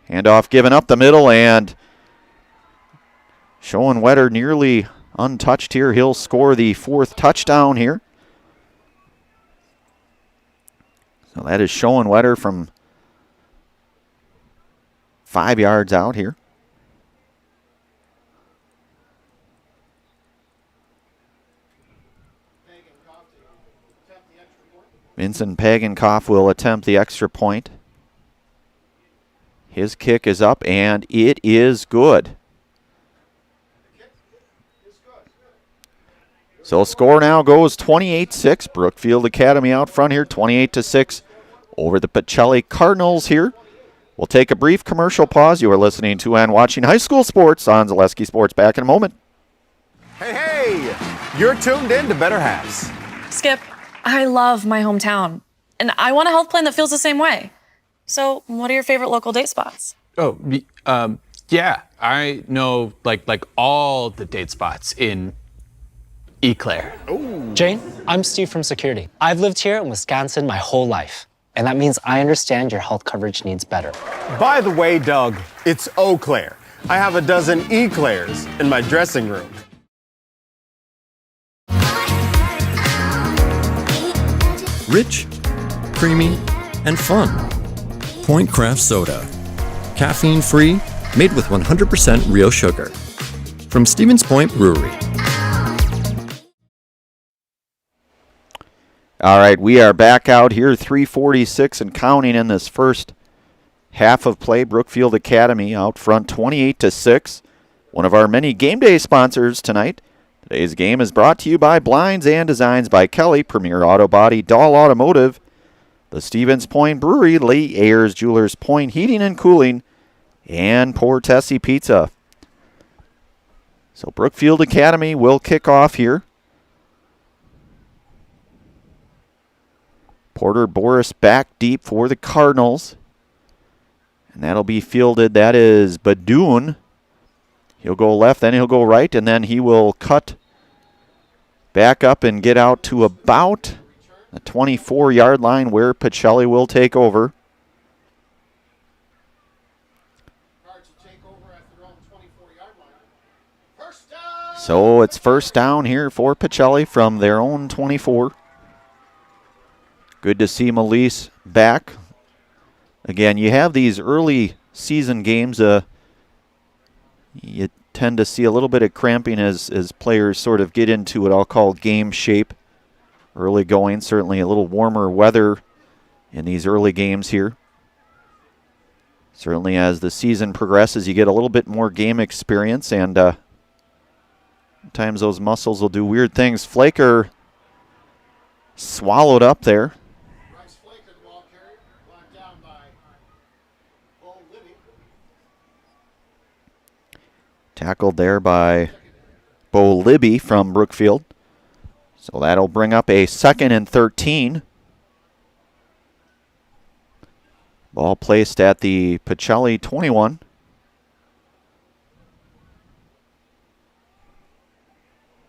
Handoff given up the middle, and Schoenwetter nearly untouched here. He'll score the 4th touchdown here. So that is Schoenwetter from 5 yards out here. Vincent Pagenkoff will attempt the extra point. His kick is up, and it is good. So score now goes 28-6. Brookfield Academy out front here, 28-6 over the Pachelli Cardinals here. We'll take a brief commercial pause. You are listening to and watching high school sports on Zaleski Sports. Back in a moment. Hey, you're tuned in to Better Halves. Skip, I love my hometown, and I want a health plan that feels the same way. So, what are your favorite local date spots? Oh, yeah, I know like all the date spots in Eclair. Jane, I'm Steve from security. I've lived here in Wisconsin my whole life, and that means I understand your health coverage needs better. By the way, Doug, it's Eau Claire. I have a dozen Eclairs in my dressing room. Rich, creamy, and fun. Point Craft Soda. Caffeine-free, made with 100% real sugar. From Stevens Point Brewery. All right, we are back out here, 3:46 and counting in this first half of play. Brookfield Academy out front 28-6. One of our many game day sponsors tonight. Today's game is brought to you by Blinds and Designs by Kelly, Premier Auto Body, Dahl Automotive, the Stevens Point Brewery, Lee Ayers Jewelers, Point Heating and Cooling, and Portesi Pizza. So Brookfield Academy will kick off here. Porter Boris back deep for the Cardinals. And that'll be fielded. That is Badoon. He'll go left, then he'll go right, and then he will cut back up and get out to about the 24-yard line where Pachelli will take over. So it's first down here for Pachelli from their own 24. Good to see Melise back. Again, you have these early season games. You tend to see a little bit of cramping as players sort of get into what I'll call game shape. Early going, certainly a little warmer weather in these early games here. Certainly as the season progresses, you get a little bit more game experience, and sometimes those muscles will do weird things. Flaker swallowed up there. Tackled there by Bo Libby from Brookfield. So that'll bring up a 2nd and 13. Ball placed at the Pachelli 21.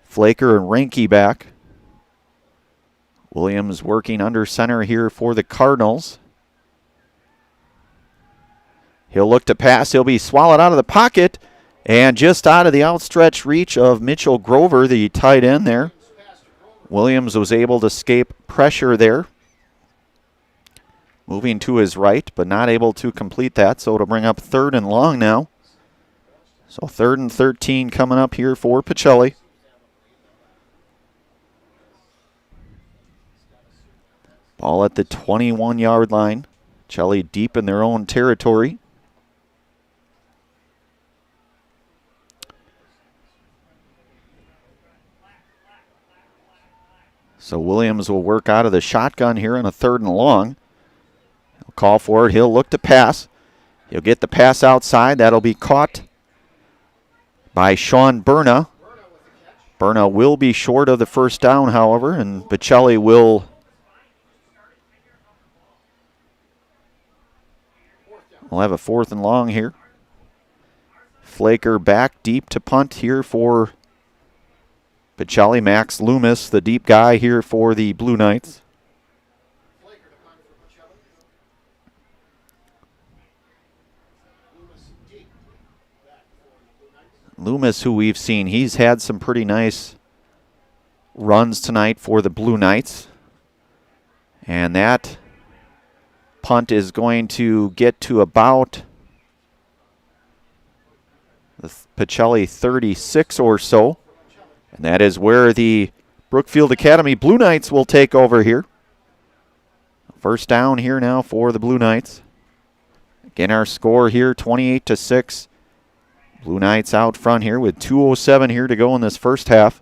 Flaker and Reinke back. Williams working under center here for the Cardinals. He'll look to pass. He'll be swallowed out of the pocket. And just out of the outstretched reach of Mitchell Grover, the tight end there. Williams was able to escape pressure there. Moving to his right, but not able to complete that. So it'll bring up 3rd and long now. So 3rd and 13 coming up here for Pachelli. Ball at the 21-yard line. Pachelli deep in their own territory. So Williams will work out of the shotgun here on a 3rd and long. He'll call for it. He'll look to pass. He'll get the pass outside. That'll be caught by Sean Berna. Berna will be short of the first down, however, and Pachelli will have a 4th and long here. Flaker back deep to punt here for Pachelli. Max Loomis, the deep guy here for the Blue Knights. Loomis, who we've seen, he's had some pretty nice runs tonight for the Blue Knights. And that punt is going to get to about the Pachelli 36 or so. And that is where the Brookfield Academy Blue Knights will take over here. First down here now for the Blue Knights. Again, our score here, 28-6. Blue Knights out front here with 2:07 here to go in this first half.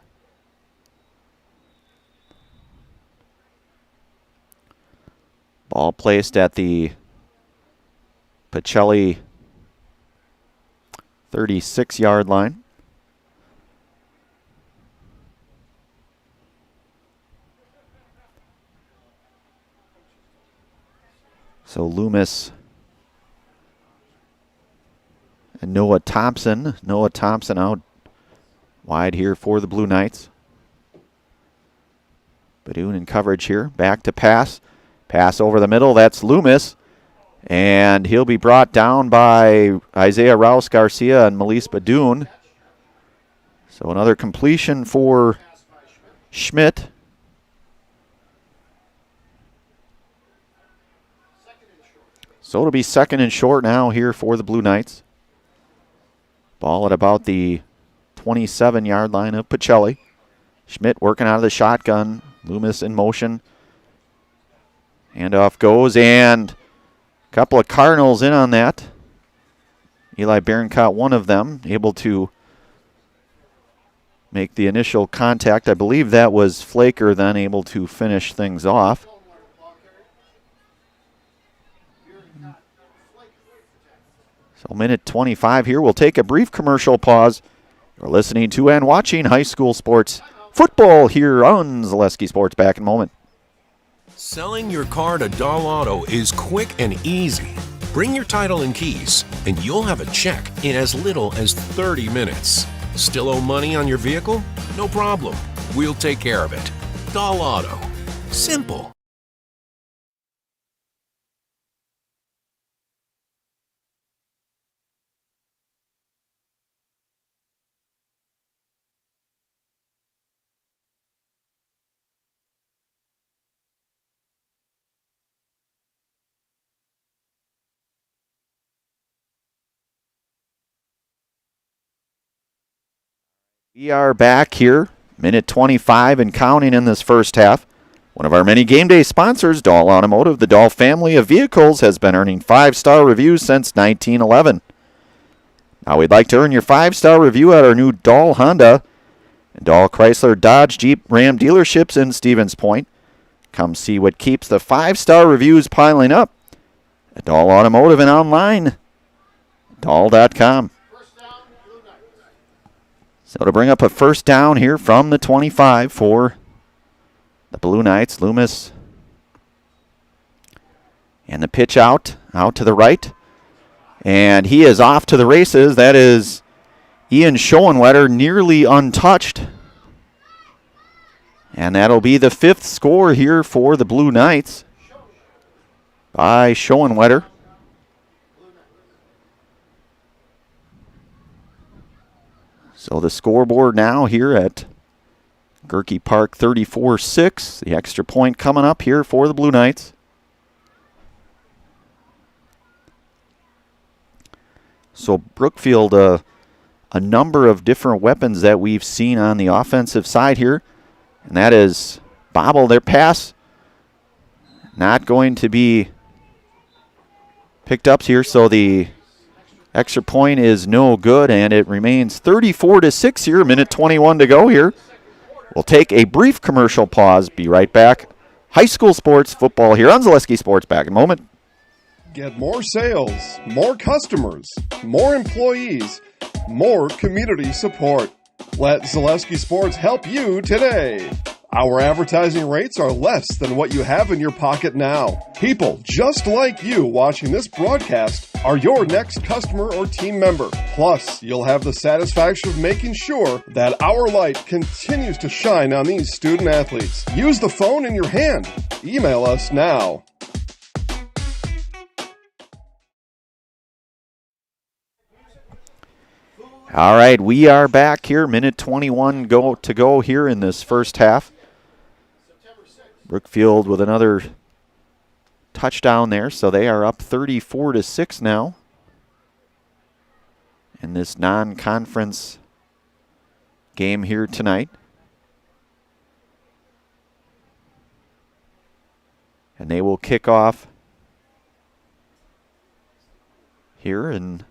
Ball placed at the Pachelli 36-yard line. So Loomis and Noah Thompson. Noah Thompson out wide here for the Blue Knights. Badoon in coverage here. Back to pass. Pass over the middle. That's Loomis. And he'll be brought down by Isaiah Rouse Garcia and Melise Badoon. So another completion for Schmidt. So it'll be second and short now here for the Blue Knights. Ball at about the 27-yard line of Pachelli. Schmidt working out of the shotgun. Loomis in motion. Handoff goes, and a couple of Cardinals in on that. Eli Barron caught one of them, able to make the initial contact. I believe that was Flaker then able to finish things off. So minute 25 here. We'll take a brief commercial pause. You're listening to and watching high school sports football here on Zaleski Sports. Back in a moment. Selling your car to Dahl Auto is quick and easy. Bring your title and keys, and you'll have a check in as little as 30 minutes. Still owe money on your vehicle? No problem. We'll take care of it. Dahl Auto. Simple. We are back here, minute 25 and counting in this first half. One of our many game day sponsors, Dahl Automotive, the Dahl family of vehicles, has been earning 5-star reviews since 1911. Now we'd like to earn your 5-star review at our new Dahl Honda and Dahl Chrysler Dodge Jeep Ram dealerships in Stevens Point. Come see what keeps the 5-star reviews piling up at Dahl Automotive and online, dahl.com. So to bring up a first down here from the 25 for the Blue Knights, Loomis. And the pitch out to the right. And he is off to the races. That is Ian Schoenwetter, nearly untouched. And that'll be the 5th score here for the Blue Knights by Schoenwetter. So the scoreboard now here at Gerke Park, 34-6. The extra point coming up here for the Blue Knights. So Brookfield, a number of different weapons that we've seen on the offensive side here. And that is bobble their pass. Not going to be picked up here, so the extra point is no good, and it remains 34-6 here, minute 21 to go here. We'll take a brief commercial pause, be right back. High school sports football here on Zaleski Sports. Back in a moment. Get more sales, more customers, more employees, more community support. Let Zaleski Sports help you today. Our advertising rates are less than what you have in your pocket now. People just like you watching this broadcast are your next customer or team member. Plus, you'll have the satisfaction of making sure that our light continues to shine on these student athletes. Use the phone in your hand. Email us now. All right, we are back here. Minute 21 to go here in this first half. Brookfield with another touchdown there, so they are up 34-6 now in this non-conference game here tonight. And they will kick off here in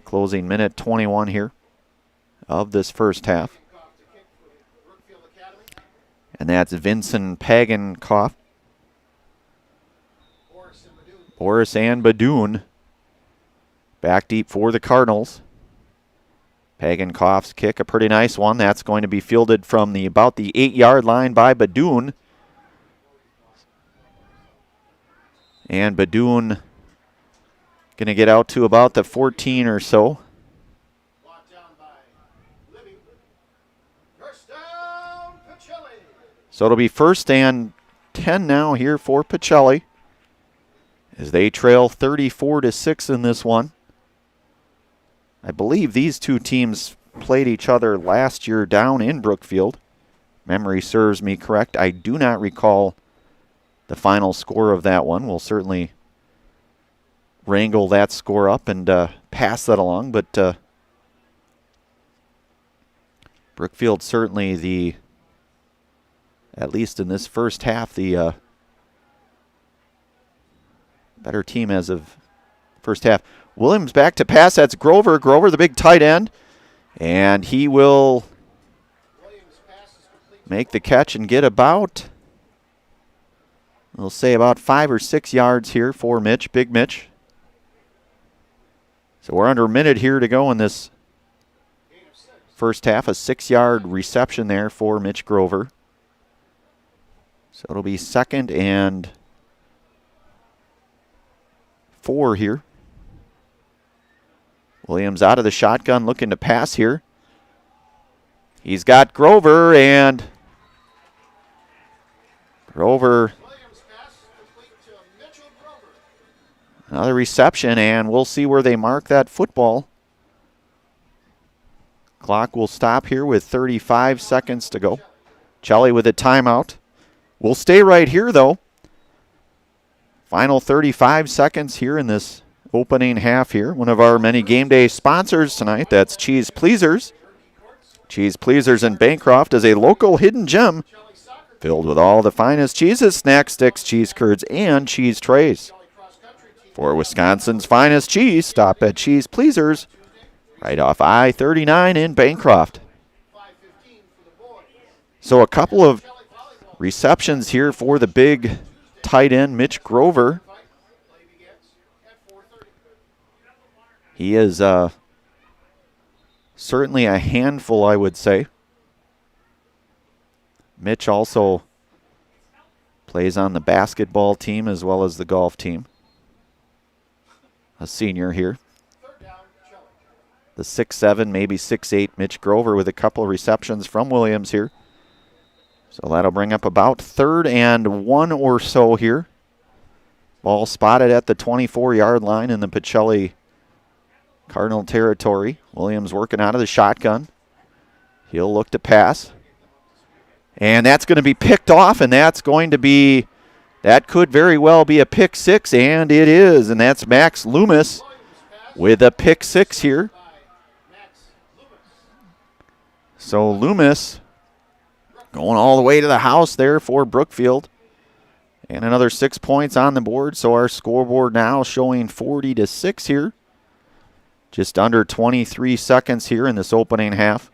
closing minute 21 here of this first half. And that's Vincent Pagenkoff. Boris and Badoon back deep for the Cardinals. Pagenkoff's kick, a pretty nice one. That's going to be fielded from about the 8-yard line by Badoon. And Badoon going to get out to about the 14 or so. So it'll be 1st and 10 now here for Pachelli as they trail 34-6 in this one. I believe these two teams played each other last year down in Brookfield. Memory serves me correct. I do not recall the final score of that one. We'll certainly wrangle that score up and pass that along, but Brookfield certainly at least in this first half, the better team as of first half. Williams back to pass. That's Grover. Grover, the big tight end. And he will make the catch and get about, we'll say about 5 or 6 yards here for Mitch, Big Mitch. So we're under a minute here to go in this first half. A 6-yard reception there for Mitch Grover. So it'll be 2nd and 4 here. Williams out of the shotgun looking to pass here. He's got Grover, and Grover, another reception, and we'll see where they mark that football. Clock will stop here with 35 seconds to go. Pachelli with a timeout. We'll stay right here, though. Final 35 seconds here in this opening half here. One of our many game day sponsors tonight, that's Cheese Pleasers. Cheese Pleasers in Bancroft is a local hidden gem filled with all the finest cheeses, snack sticks, cheese curds, and cheese trays. For Wisconsin's finest cheese, stop at Cheese Pleasers right off I-39 in Bancroft. So a couple of receptions here for the big tight end, Mitch Grover. He is certainly a handful, I would say. Mitch also plays on the basketball team as well as the golf team. A senior here. The 6'7", maybe 6'8", Mitch Grover with a couple of receptions from Williams here. So that'll bring up about 3rd and 1 or so here. Ball spotted at the 24-yard line in the Pachelli Cardinal territory. Williams working out of the shotgun. He'll look to pass. And that's going to be picked off, and that could very well be a pick 6, and it is. And that's Max Loomis with a pick 6 here. So Loomis going all the way to the house there for Brookfield. And another 6 points on the board. So our scoreboard now showing 40-6 here. Just under 23 seconds here in this opening half.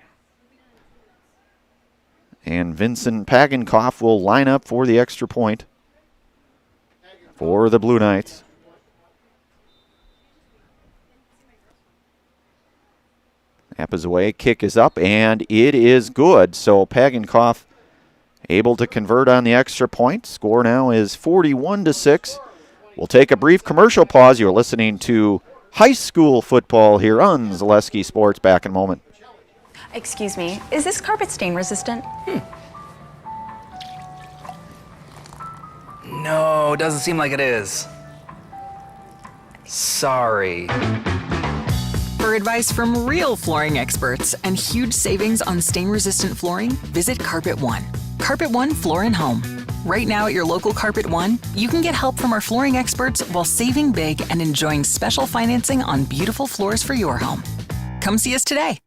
And Vincent Pagenkoff will line up for the extra point for the Blue Knights. Snap is away, kick is up, and it is good. So Pagenkoff able to convert on the extra point. Score now is 41-6. We'll take a brief commercial pause. You're listening to high school football here on Zaleski Sports. Back in a moment. Excuse me, is this carpet stain resistant? No, doesn't seem like it is. Sorry. For advice from real flooring experts and huge savings on stain-resistant flooring, visit Carpet One. Carpet One Floor and Home. Right now at your local Carpet One, you can get help from our flooring experts while saving big and enjoying special financing on beautiful floors for your home. Come see us today.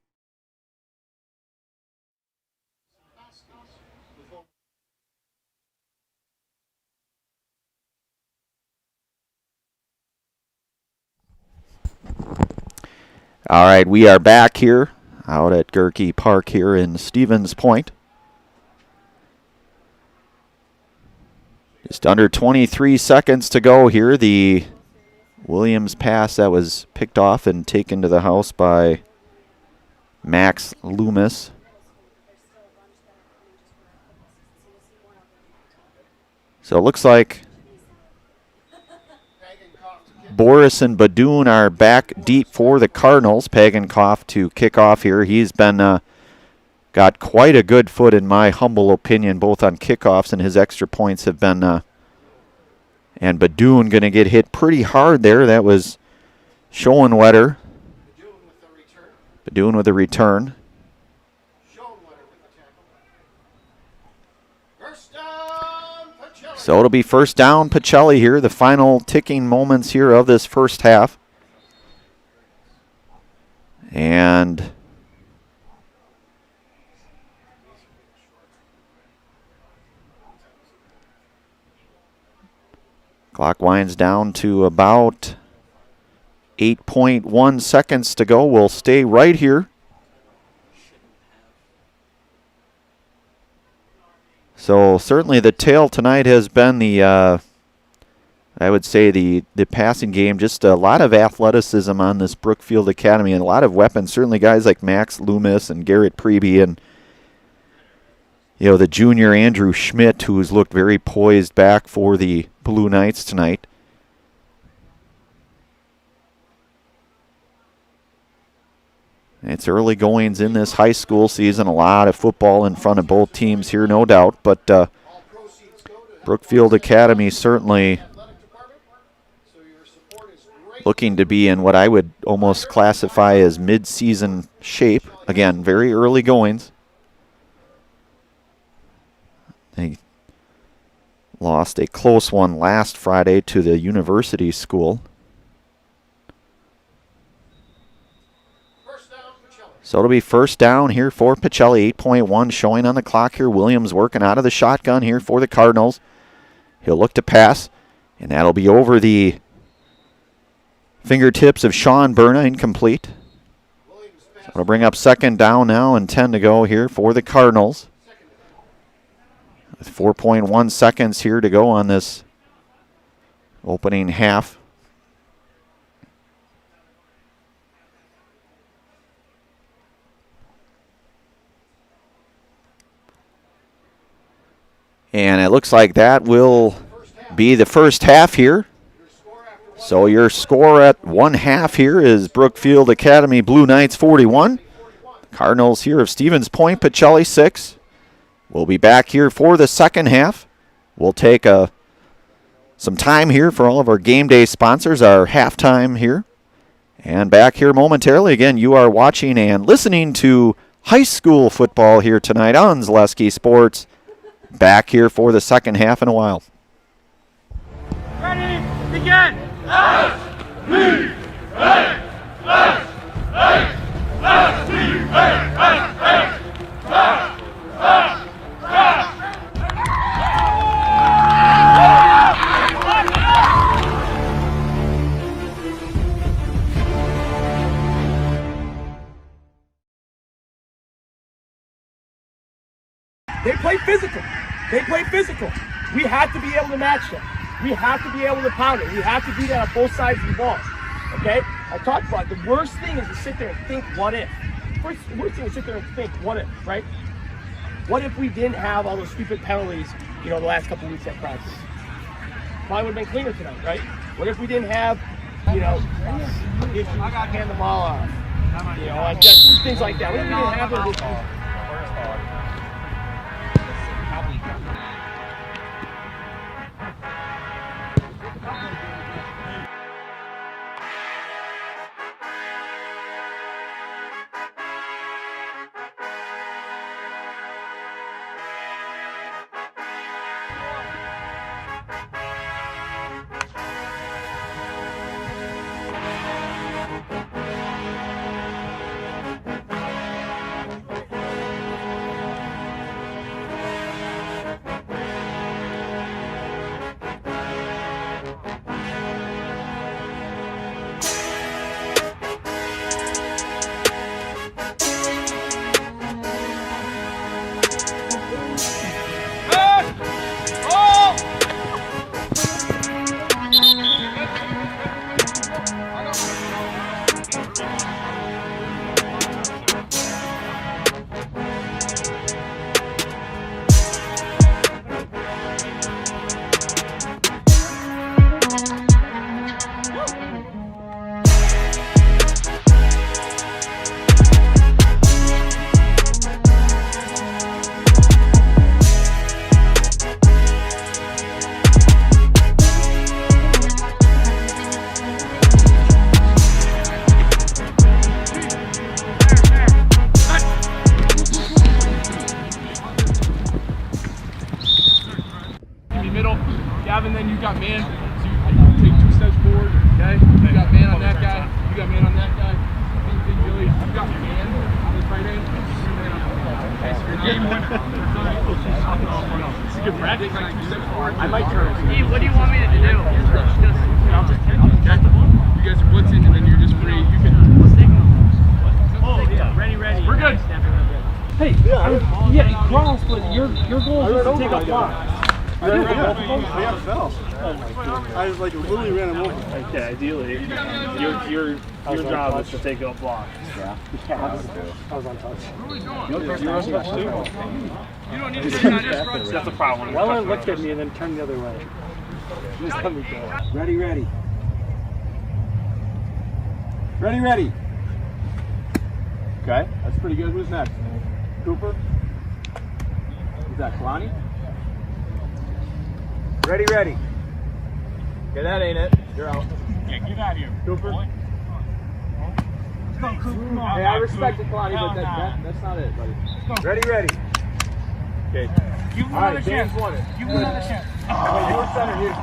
All right, we are back here out at Gerke Park here in Stevens Point. Just under 23 seconds to go here. The Williams pass that was picked off and taken to the house by Max Loomis. So it looks like Boris and Badoon are back deep for the Cardinals. Pagenkoff to kick off here. He's been got quite a good foot in my humble opinion, both on kickoffs and his extra points have been. And Badoon going to get hit pretty hard there. That was Schoenwetter. Badoon with a return. So it'll be first down, Pachelli here, the final ticking moments here of this first half. And clock winds down to about 8.1 seconds to go. We'll stay right here. So certainly the tale tonight has been the, I would say the passing game. Just a lot of athleticism on this Brookfield Academy and a lot of weapons. Certainly guys like Max Loomis and Garrett Preby and, you know, the junior Andrew Schmidt, who's looked very poised back for the Blue Knights tonight. It's early goings in this high school season. A lot of football in front of both teams here, no doubt. But Brookfield Academy certainly looking to be in what I would almost classify as mid-season shape. Again, very early goings. They lost a close one last Friday to the University School. So it'll be first down here for Pachelli. 8.1 showing on the clock here. Williams working out of the shotgun here for the Cardinals. He'll look to pass, and that'll be over the fingertips of Sean Berna, incomplete. So it'll bring up second down now and 10 to go here for the Cardinals. With 4.1 seconds here to go on this opening half. And it looks like that will be the first half here. So your score at 1/2 here is Brookfield Academy Blue Knights 41. Cardinals here of Stevens Point, Pachelli 6. We'll be back here for the second half. We'll take some time here for all of our game day sponsors, our halftime here. And back here momentarily. Again, you are watching and listening to high school football here tonight on Zaleski Sports. Back here for the second half in a while. Ready, begin! They play physical. They play physical. We have to be able to match them. We have to be able to pound it. We have to do that on both sides of the ball. Okay? I talked about it. The worst thing is to sit there and think, what if? Worst thing is to sit there and think, what if, right? What if we didn't have all those stupid penalties, you know, the last couple of weeks at practice? Probably would have been cleaner tonight, right? What if we didn't have, you know, issues, hand the ball off, you know, like just things like that? What if we didn't have those issues? then you got man. So you take 2 steps forward, okay? You got man on that guy. You got man on that guy. Big Billy. You got man on his right hand. Okay, so your game one. It's a good practice. Like 2 steps forward. I might turn. Steve, what do you want me to do? You guys are blitzing, and then you're just free. You can. Oh, yeah. Ready. We're good. Hey, yeah, cross, but your goal is to take a block. I did, yeah. I fell. Oh my God. I was like literally ran him over. Okay, ideally, your job is to take a block. Yeah. I was untouched. You don't need to say not just run. That's the problem. Weller looked at me and then turned the other way. Just let me go. Ready. Ready. Okay, that's pretty good. Who's next? Cooper? Is that Kalani? Ready. Okay, that ain't it. You're out. Yeah, get out of here. Cooper? Hey, I respect it, Kalani, but that's not it, buddy. Ready. Okay. Give him All right, another chance. James won it. Give him another chance. Hey, you're center here.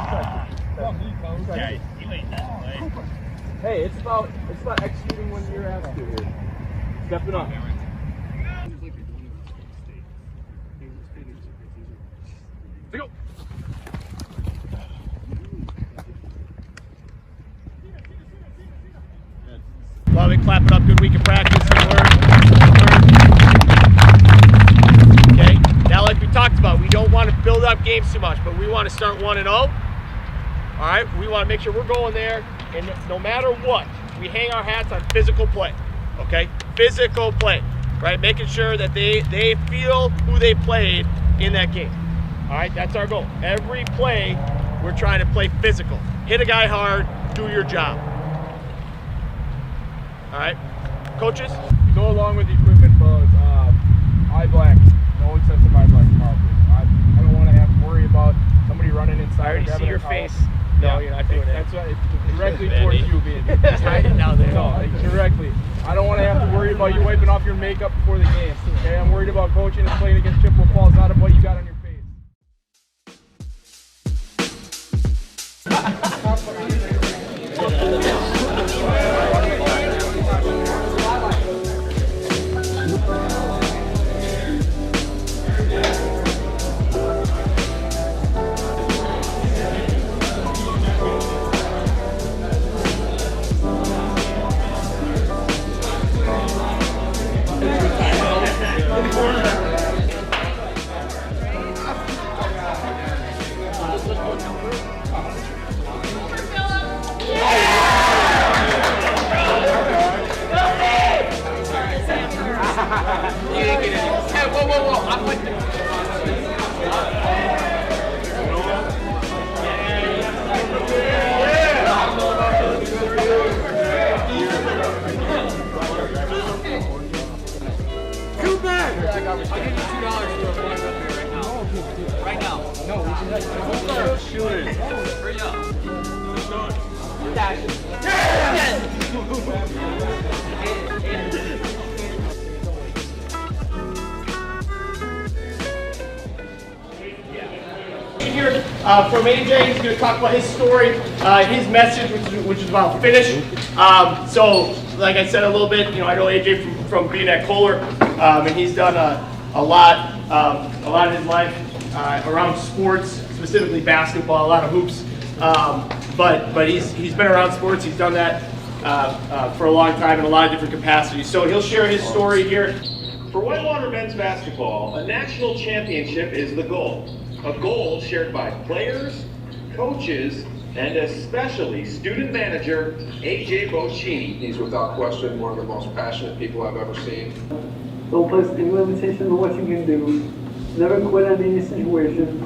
Yeah, you ain't that way. Hey, it's about executing when you're asked to here. Stepping up. Go. Love it. Clap it up. Good week of practice. Okay. Now, like we talked about, we don't want to build up games too much, but we want to start 1-0. All right. We want to make sure we're going there, and no matter what, we hang our hats on physical play. Okay. Physical play. Right. Making sure that they feel who they played in that game. All right. That's our goal. Every play, we're trying to play physical. Hit a guy hard. Do your job. All right, coaches? Go along with the equipment, fellas. Eye black. No excessive eye black. I don't want to have to worry about somebody running inside. I already see your face. No, you're not doing it. That's right. It's directly towards you, being just hiding down there. No, directly. I don't want to have to worry about you wiping off your makeup before the game. Okay, I'm worried about coaching and playing against Chippewa Falls, not of what you got on your face. Here from AJ, he's going to talk about his story, his message, which is about finish. So, like I said a little bit, I know AJ from being at Kohler, and he's done a lot in his life around sports, specifically basketball, a lot of hoops. But he's been around sports. He's done that for a long time in a lot of different capacities. So he'll share his story here. For Whitewater men's basketball, a national championship is the goal. A goal shared by players, coaches, and especially student manager AJ Bocchini. He's without question one of the most passionate people I've ever seen. Don't place any limitation on what you can do. Never quit on any situation.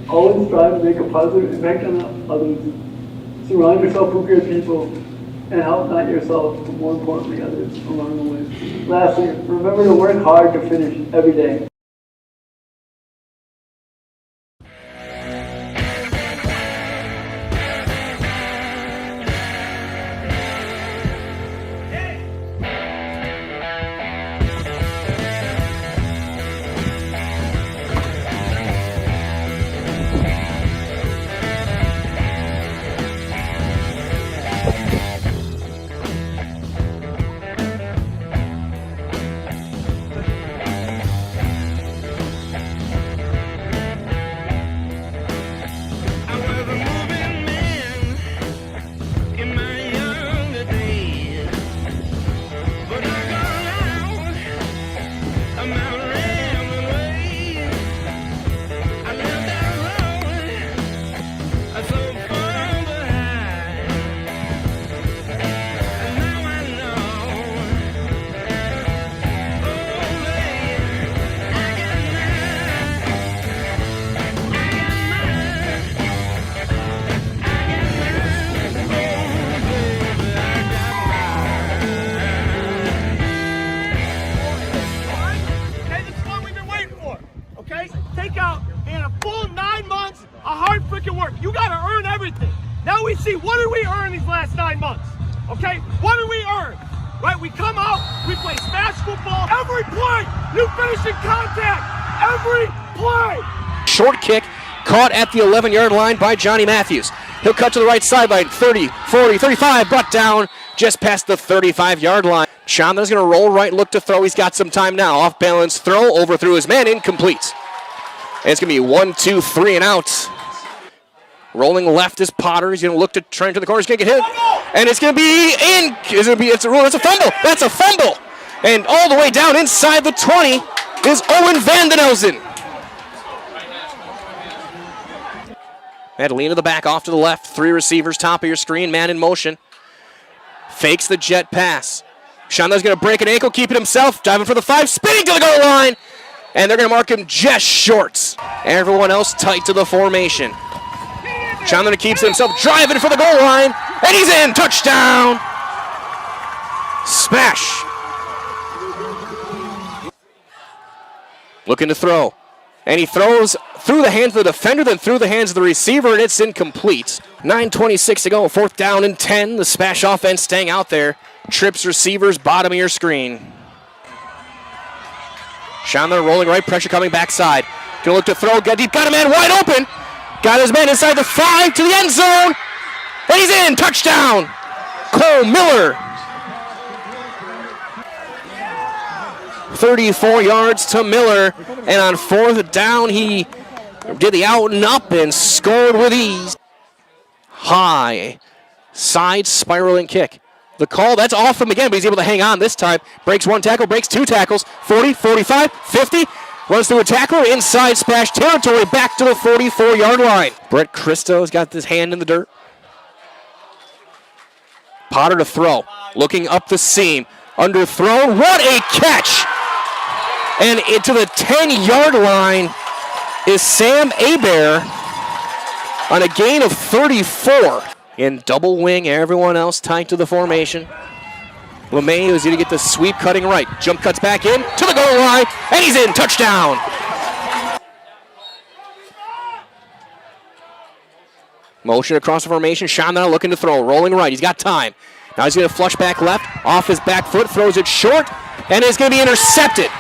Always strive to make a positive impact on others. Surround yourself with good people and help not yourself, but more importantly others along the way. Lastly, remember to work hard to finish every day. see, what did we earn these last 9 months? Okay? What did we earn? Right? We come out, we play smash football, every play, new finishing contact, every play. Short kick caught at the 11-yard line by Johnny Matthews. He'll cut to the right sideline, 30, 40, 35, brought down just past the 35-yard line. Chandler's going to roll right, look to throw. He's got some time now. Off balance throw, overthrew his man, incomplete. And it's going to be 1, 2, 3 and out. Rolling left is Potter. He's going to look to try into the corner. He's going to get hit. And it's going to be in. It's a rule. That's a fumble. That's a fumble. And all the way down inside the 20 is Owen Vandenelsen. Madalena the back off to the left. 3 receivers, top of your screen. Man in motion. Fakes the jet pass. Chandler's going to break an ankle, keep it himself. Diving for the 5, spinning to the goal line. And they're going to mark him just short. Everyone else tight to the formation. Chandler keeps himself driving for the goal line. And he's in. Touchdown. Smash. Looking to throw. And he throws through the hands of the defender, then through the hands of the receiver, and it's incomplete. 9:26 to go, 4th down and 10. The smash offense staying out there. Trips receivers, bottom of your screen. Chandler rolling right, pressure coming backside. Gonna look to throw, get deep, got a man wide open. Got his man inside the 5 to the end zone. And he's in, touchdown. Cole Miller. 34 yards to Miller, and on 4th down, he did the out and up and scored with ease. High, side spiraling kick. The call, that's off him again, but he's able to hang on this time. Breaks 1 tackle, breaks 2 tackles, 40, 45, 50. Runs through a tackler, inside splash territory, back to the 44-yard line. Brett Christo's got his hand in the dirt. Potter to throw, looking up the seam. Underthrown, what a catch! And into the 10-yard line is Sam Hebert on a gain of 34. In double wing, everyone else tight to the formation. LeMay is going to get the sweep cutting right. Jump cuts back in to the goal line, and he's in. Touchdown. Motion across the formation. Chandler looking to throw. Rolling right. He's got time. Now he's going to flush back left. Off his back foot. Throws it short. And it's going to be intercepted.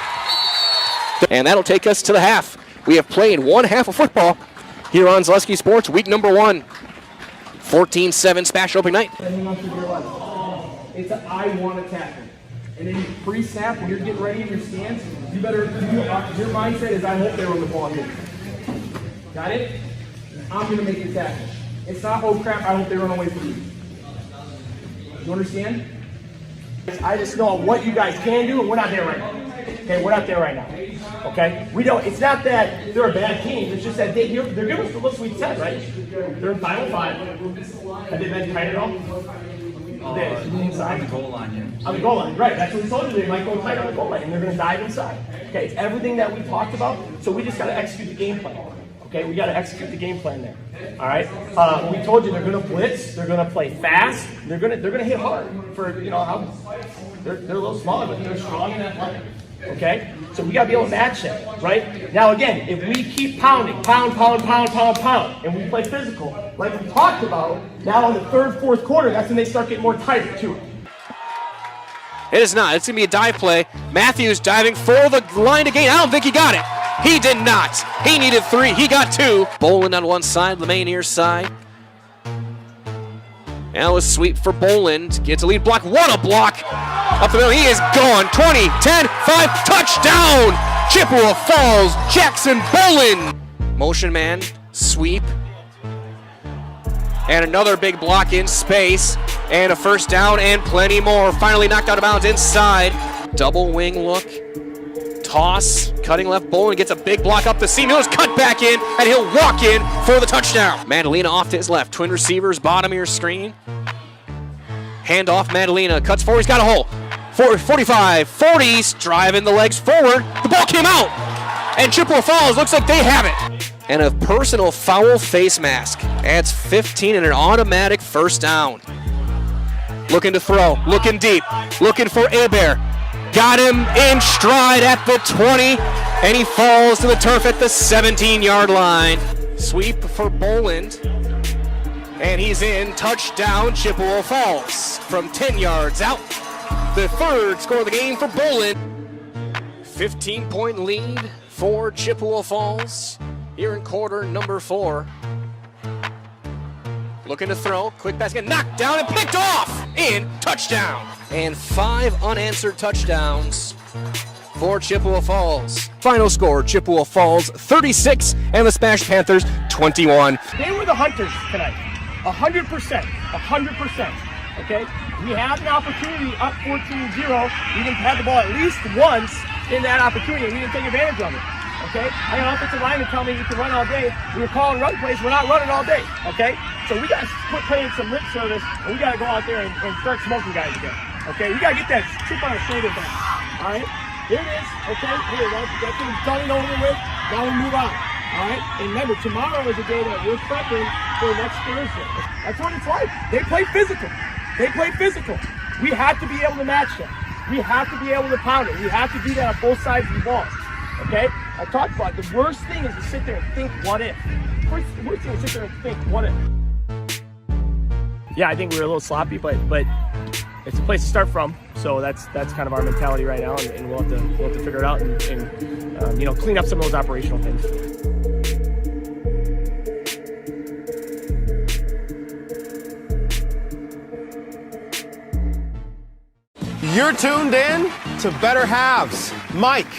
And that'll take us to the half. We have played 1 half of football here on Zaleski Sports, week number 1. 14-7 Smash opening night. It's an I want to tackle. And then pre-snap, when you're getting ready in your stance, you better, your mindset is I hope they run the ball here. Got it? I'm going to make the tackle. It's not, oh crap, I hope they run away from me. You understand? I just know what you guys can do, and we're not there right now. Okay, we're not there right now. Okay? We don't, it's not that they're a bad team, it's just that they're giving us the look Sweet 10, right? They're in Final 5. Have they been tight at all? Inside. On the goal line, yeah. On the goal line, right. That's what we told you. They might go tight on the goal line, and they're going to dive inside. Okay, it's everything that we talked about, so we just got to execute the game plan. Okay, we got to execute the game plan there. All right. We told you they're going to blitz. They're going to play fast. They're going to hit hard. For how they're a little smaller, but they're strong and athletic. Okay, so we got to be able to match them, right? Now again, if we keep pounding, pound, and we play physical, like we talked about, now in the 3rd, 4th quarter, that's when they start getting more tighter too. It is not. It's going to be a dive play. Matthews diving for the line to gain. I don't think he got it. He did not. He needed 3. He got 2. Boland on one side, LeMay near side. Now a sweep for Boland. Gets a lead block. What a block! Up the middle. He is gone. 20, 10, 5. Touchdown! Chippewa Falls. Jackson Boland. Motion man. Sweep. And another big block in space. And a 1st down and plenty more. Finally knocked out of bounds inside. Double wing look. Toss. Cutting left. Boland gets a big block up the seam. He'll just cut back in, and he'll walk in for the touchdown. Madalena off to his left. Twin receivers, bottom of your screen. Hand off Madalena. Cuts forward. He's got a hole. 45, 40s. Driving the legs forward. The ball came out. And Chippewa Falls looks like they have it. And a personal foul face mask adds 15 and an automatic 1st down. Looking to throw. Looking deep. Looking for Hebert. Got him in stride at the 20, and he falls to the turf at the 17-yard line. Sweep for Boland. And he's in. Touchdown, Chippewa Falls. From 10 yards out. The third score of the game for Bolin. 15-point lead for Chippewa Falls here in quarter number 4. Looking to throw. Quick pass, get knocked down and picked off. In. Touchdown. And 5 unanswered touchdowns for Chippewa Falls. Final score, Chippewa Falls 36 and the Smash Panthers 21. They were the hunters tonight. 100%. 100%. Okay? We have an opportunity up 14-0. We didn't have the ball at least once in that opportunity, and we didn't take advantage of it. Okay? I got an offensive lineman tell me you can run all day. We were calling run plays. We're not running all day. Okay? So we got to quit playing some lip service, and we got to go out there and start smoking guys again. Okay? We got to get that chip on our shoulder back. All right? Here it is. Okay? Here, that's done over with. Now we move on. All right? And remember, tomorrow is the day that we're prepping for next Thursday. That's what it's like. They play physical. They play physical. We have to be able to match them. We have to be able to pound it. We have to do that on both sides of the ball. Okay? I talked about it. The worst thing is to sit there and think, what if? The worst thing is to sit there and think, what if? Yeah, I think we were a little sloppy, but it's a place to start from. So that's kind of our mentality right now, and we'll have to figure it out and clean up some of those operational things. You're tuned in to Better Halves. Mike,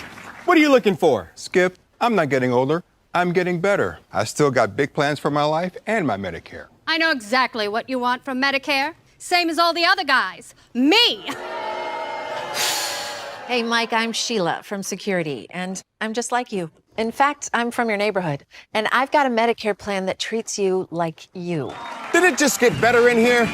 what are you looking for? Skip, I'm not getting older. I'm getting better. I still got big plans for my life and my Medicare. I know exactly what you want from Medicare. Same as all the other guys. Me! Hey, Mike, I'm Sheila from Security, and I'm just like you. In fact, I'm from your neighborhood, and I've got a Medicare plan that treats you like you. Did it just get better in here?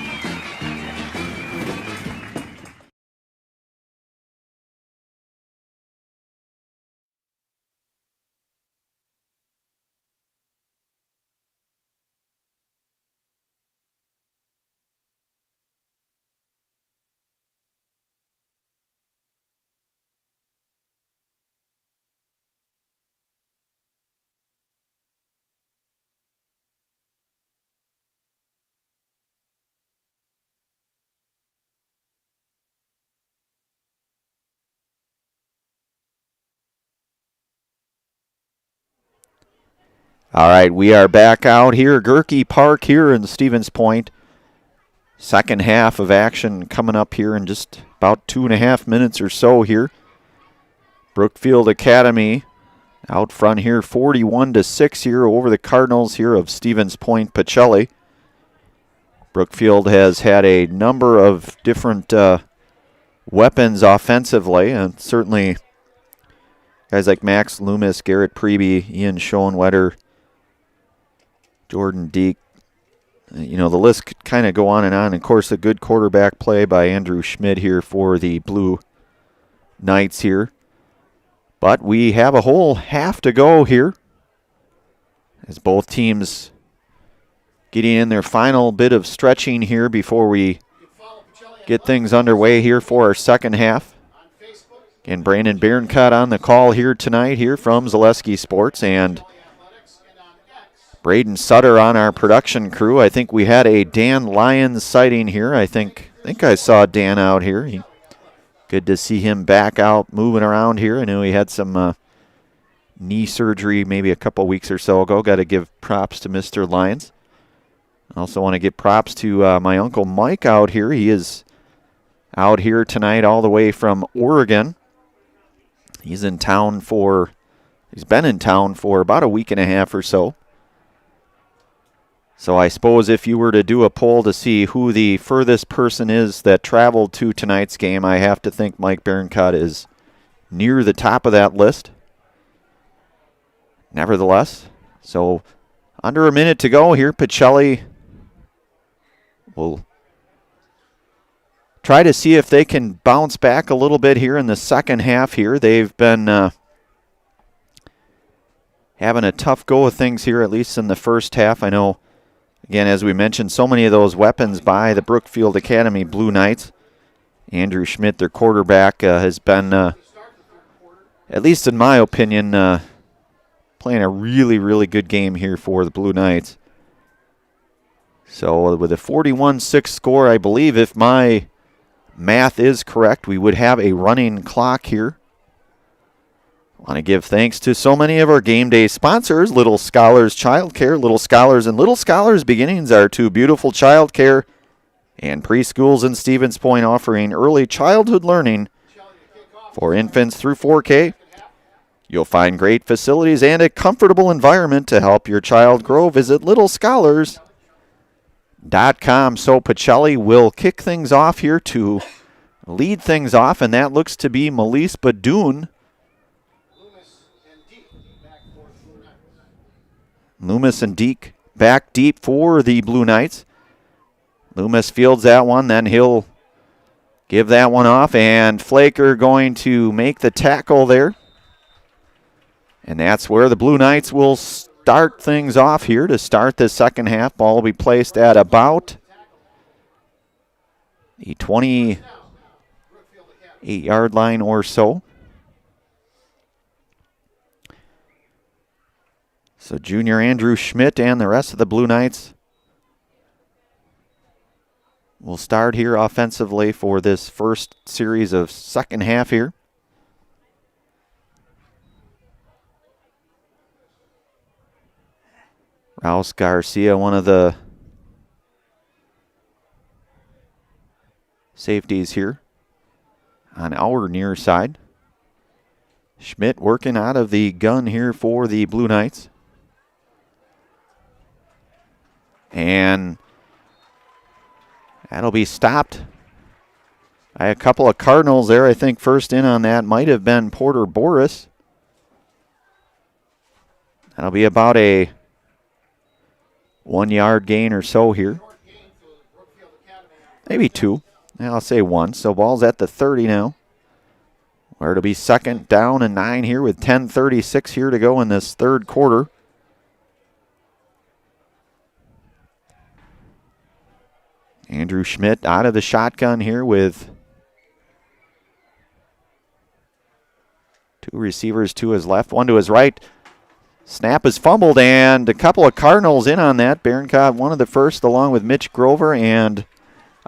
All right, we are back out here, Gerke Park here in Stevens Point. Second half of action coming up here in just about 2.5 minutes or so here. Brookfield Academy out front here, 41-6 here over the Cardinals here of Stevens Point Pachelli. Brookfield has had a number of different weapons offensively, and certainly guys like Max Loomis, Garrett Preby, Ian Schoenwetter, Jordan Deek. The list could kind of go on and on. Of course, a good quarterback play by Andrew Schmidt here for the Blue Knights here. But we have a whole half to go here as both teams getting in their final bit of stretching here before we get things underway here for our second half. Again, Brandon Bierencott on the call here tonight here from Zaleski Sports, and Braden Sutter on our production crew. I think we had a Dan Lyons sighting here. I think I saw Dan out here. Good to see him back out moving around here. I know he had some knee surgery maybe a couple weeks or so ago. Got to give props to Mr. Lyons. I also want to give props to my Uncle Mike out here. He is out here tonight all the way from Oregon. He's been in town for about a week and a half or so. So I suppose if you were to do a poll to see who the furthest person is that traveled to tonight's game, I have to think Mike Bierencott is near the top of that list. Nevertheless, so under a minute to go here. Pachelli will try to see if they can bounce back a little bit here in the second half here. They've been having a tough go of things here, at least in the first half. I know, again, as we mentioned, so many of those weapons by the Brookfield Academy Blue Knights. Andrew Schmidt, their quarterback, has been, at least in my opinion, playing a really, really good game here for the Blue Knights. So with a 41-6 score, I believe if my math is correct, we would have a running clock here. I want to give thanks to so many of our game day sponsors, Little Scholars Childcare. Little Scholars and Little Scholars Beginnings are two beautiful childcare and preschools in Stevens Point offering early childhood learning for infants through 4K. You'll find great facilities and a comfortable environment to help your child grow. Visit littlescholars.com. So Pachelli will kick things off here to lead things off, and that looks to be Melise Badoon. Loomis and Deke back deep for the Blue Knights. Loomis fields that one, then he'll give that one off, and Flaker going to make the tackle there. And that's where the Blue Knights will start things off here to start the second half. Ball will be placed at about the 28-yard line or so. So junior Andrew Schmidt and the rest of the Blue Knights will start here offensively for this first series of second half here. Rouse Garcia, one of the safeties here on our near side. Schmidt working out of the gun here for the Blue Knights. And that'll be stopped by a couple of Cardinals there. I think first in on that might have been Porter Boris. That'll be about a 1 yard gain or so here. Maybe 2. I'll say 1. So ball's at the 30 now. Where it'll be second down and 9 here with 10:36 here to go in this third quarter. Andrew Schmidt out of the shotgun here with 2 receivers to his left, 1 to his right. Snap is fumbled, and a couple of Cardinals in on that. Barron one of the first, along with Mitch Grover and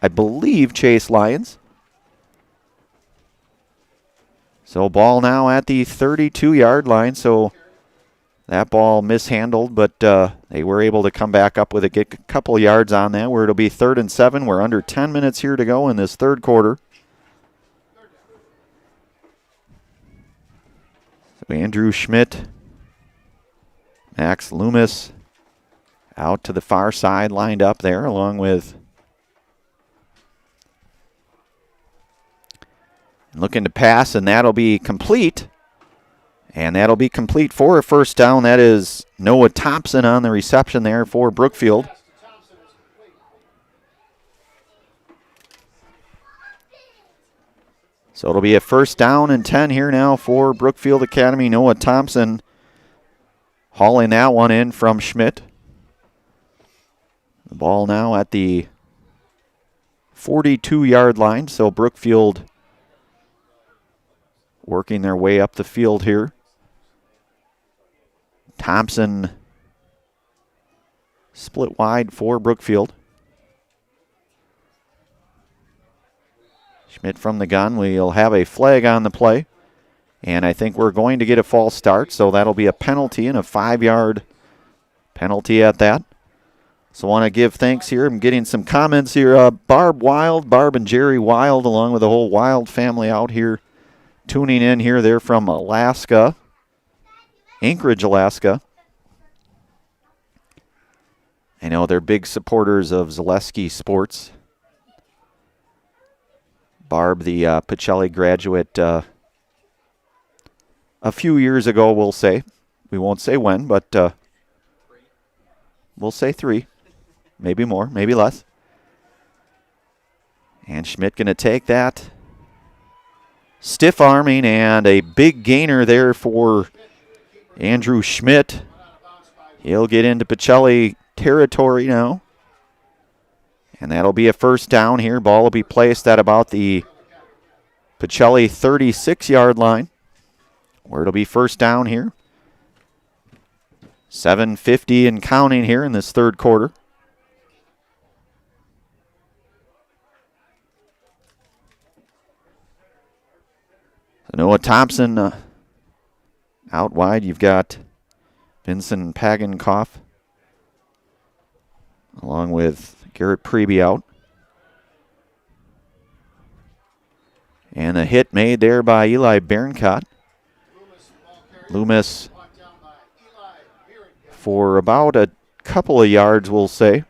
I believe Chase Lyons. So ball now at the 32-yard line. So that ball mishandled, but they were able to come back up with get a couple yards on that, where it'll be 3rd and 7. We're under 10 minutes here to go in this third quarter. So Andrew Schmidt, Max Loomis out to the far side, lined up there, along with looking to pass, and that'll be complete. And that'll be complete for a first down. That is Noah Thompson on the reception there for Brookfield. So it'll be a first down and 10 here now for Brookfield Academy. Noah Thompson hauling that one in from Schmidt. The ball now at the 42-yard line. So Brookfield working their way up the field here. Thompson split wide for Brookfield. Schmidt from the gun. We'll have a flag on the play. And I think we're going to get a false start, so that'll be a penalty, and a 5-yard penalty at that. So I want to give thanks here. I'm getting some comments here. Barb and Jerry Wild, along with the whole Wild family out here tuning in here. They're from Alaska, Anchorage, Alaska. I know they're big supporters of Zaleski sports. Barb, the Pachelli graduate a few years ago, we'll say. We won't say when, but we'll say 3. Maybe more, maybe less. And Schmidt going to take that. Stiff arming, and a big gainer there for Andrew Schmidt. He'll get into Pachelli territory now. And that'll be a first down here. Ball will be placed at about the Pachelli 36-yard line, where it'll be first down here. 7:50 and counting here in this third quarter. Noah Thompson out wide. You've got Vincent Pagenkoff along with Garrett Preby out. And a hit made there by Eli Berncott. Loomis for about a couple of yards, we'll say.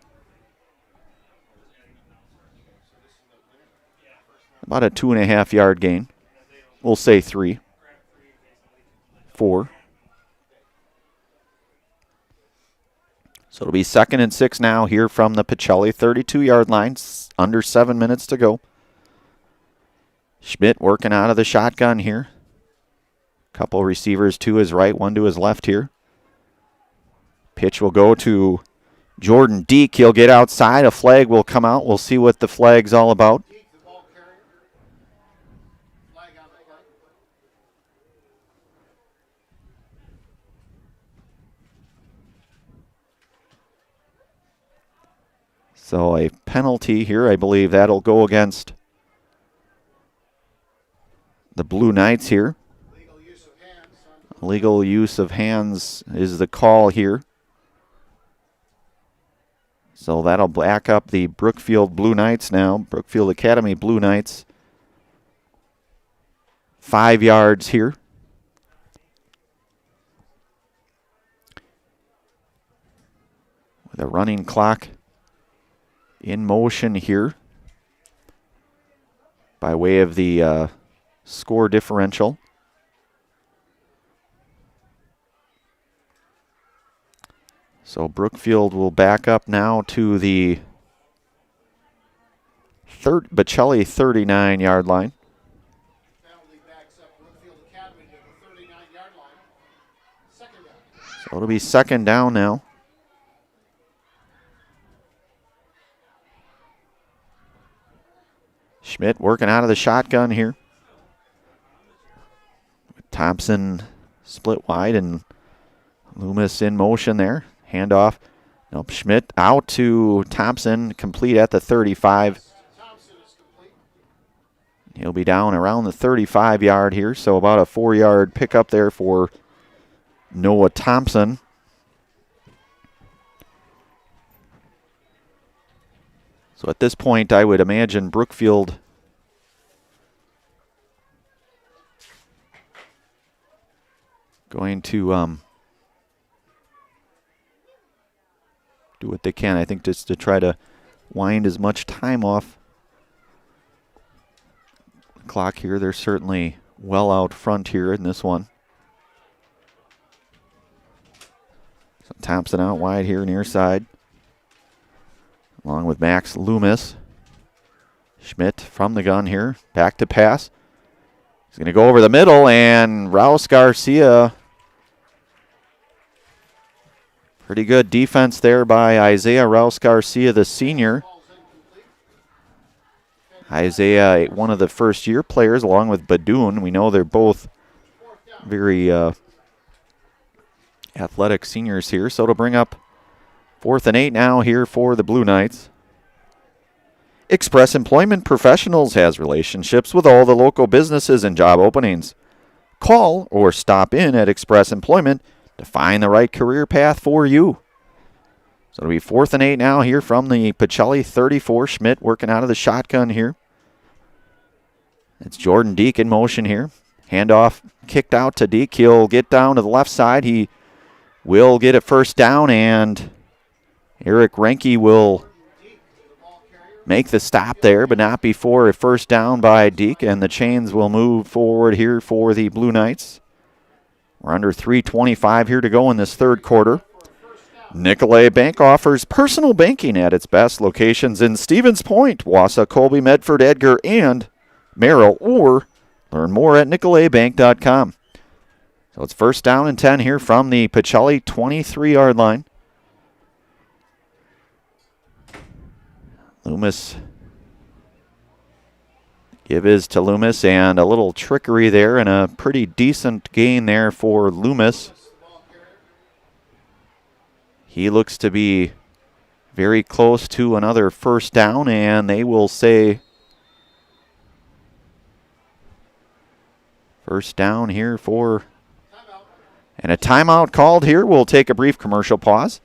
About a 2.5 yard gain. We'll say 3, 4. So it'll be 2nd and 6 now here from the Pachelli 32-yard line. Under 7 minutes to go. Schmidt working out of the shotgun here. Couple receivers to his right, one to his left here. Pitch will go to Jordan Deek. He'll get outside. A flag will come out. We'll see what the flag's all about. So a penalty here. I believe that'll go against the Blue Knights here. Legal use of hands is the call here. So that'll back up the Brookfield Blue Knights now. Brookfield Academy Blue Knights. 5 yards here. With a running clock in motion here by way of the score differential. So Brookfield will back up now to the Pachelli 39-yard line. So it'll be 2nd down now. Schmidt working out of the shotgun here. Thompson split wide and Loomis in motion there. Handoff. Nope, Schmidt out to Thompson, complete at the 35. He'll be down around the 35-yard here, so about a 4-yard pickup there for Noah Thompson. So at this point, I would imagine Brookfield going to do what they can, I think, just to try to wind as much time off the clock here. They're certainly well out front here in this one. So Thompson out wide here near side, along with Max Loomis. Schmidt from the gun here, back to pass. He's going to go over the middle, and Rouse Garcia. Pretty good defense there by Isaiah Rouse Garcia, the senior. Isaiah, one of the first-year players, along with Badoon. We know they're both very athletic seniors here. So it'll bring up 4th and 8 now here for the Blue Knights. Express Employment Professionals has relationships with all the local businesses and job openings. Call or stop in at Express Employment to find the right career path for you. So it'll be 4th and 8 now here from the Pachelli 34. Schmidt working out of the shotgun here. It's Jordan Deek in motion here. Handoff kicked out to Deek. He'll get down to the left side. He will get a 1st down, and Eric Renke will make the stop there, but not before a 1st down by Deek, and the chains will move forward here for the Blue Knights. We're under 3:25 here to go in this 3rd quarter. Nicolay Bank offers personal banking at its best locations in Stevens Point, Wausau, Colby, Medford, Edgar, and Merrill, or learn more at nicolaybank.com. So it's 1st down and 10 here from the Pachelli 23-yard line. Loomis, give is to Loomis, and a little trickery there and a pretty decent gain there for Loomis. He looks to be very close to another 1st down, and they will say First down here and a timeout called here. We'll take a brief commercial pause.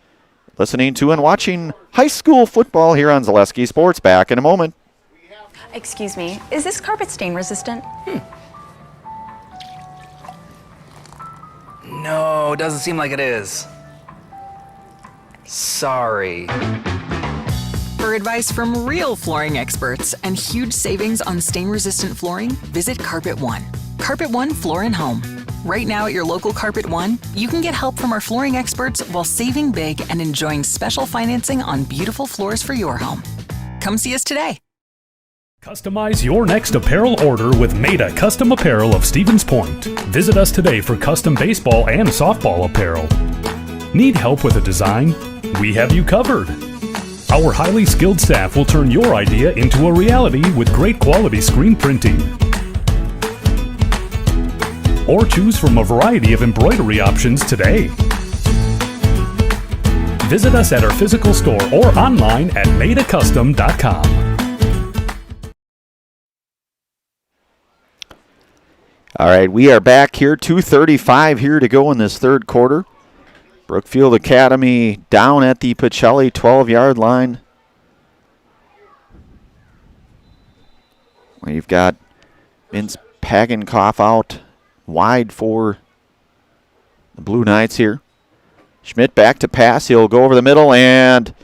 Listening to and watching high school football here on Zaleski Sports. Back in a moment. Excuse me, is this carpet stain resistant? No, doesn't seem like it is. Sorry. For advice from real flooring experts and huge savings on stain-resistant flooring, visit Carpet One. Carpet One Floor and Home. Right now at your local Carpet One, you can get help from our flooring experts while saving big and enjoying special financing on beautiful floors for your home. Come see us today. Customize your next apparel order with Maida Custom Apparel of Stevens Point. Visit us today for custom baseball and softball apparel. Need help with a design? We have you covered. Our highly skilled staff will turn your idea into a reality with great quality screen printing. Or choose from a variety of embroidery options today. Visit us at our physical store or online at maidacustom.com. All right, we are back here. 2:35 here to go in this third quarter. Brookfield Academy down at the Pachelli 12-yard line. We've got Vince Pagenkoff out wide for the Blue Knights here. Schmidt back to pass. He'll go over the middle and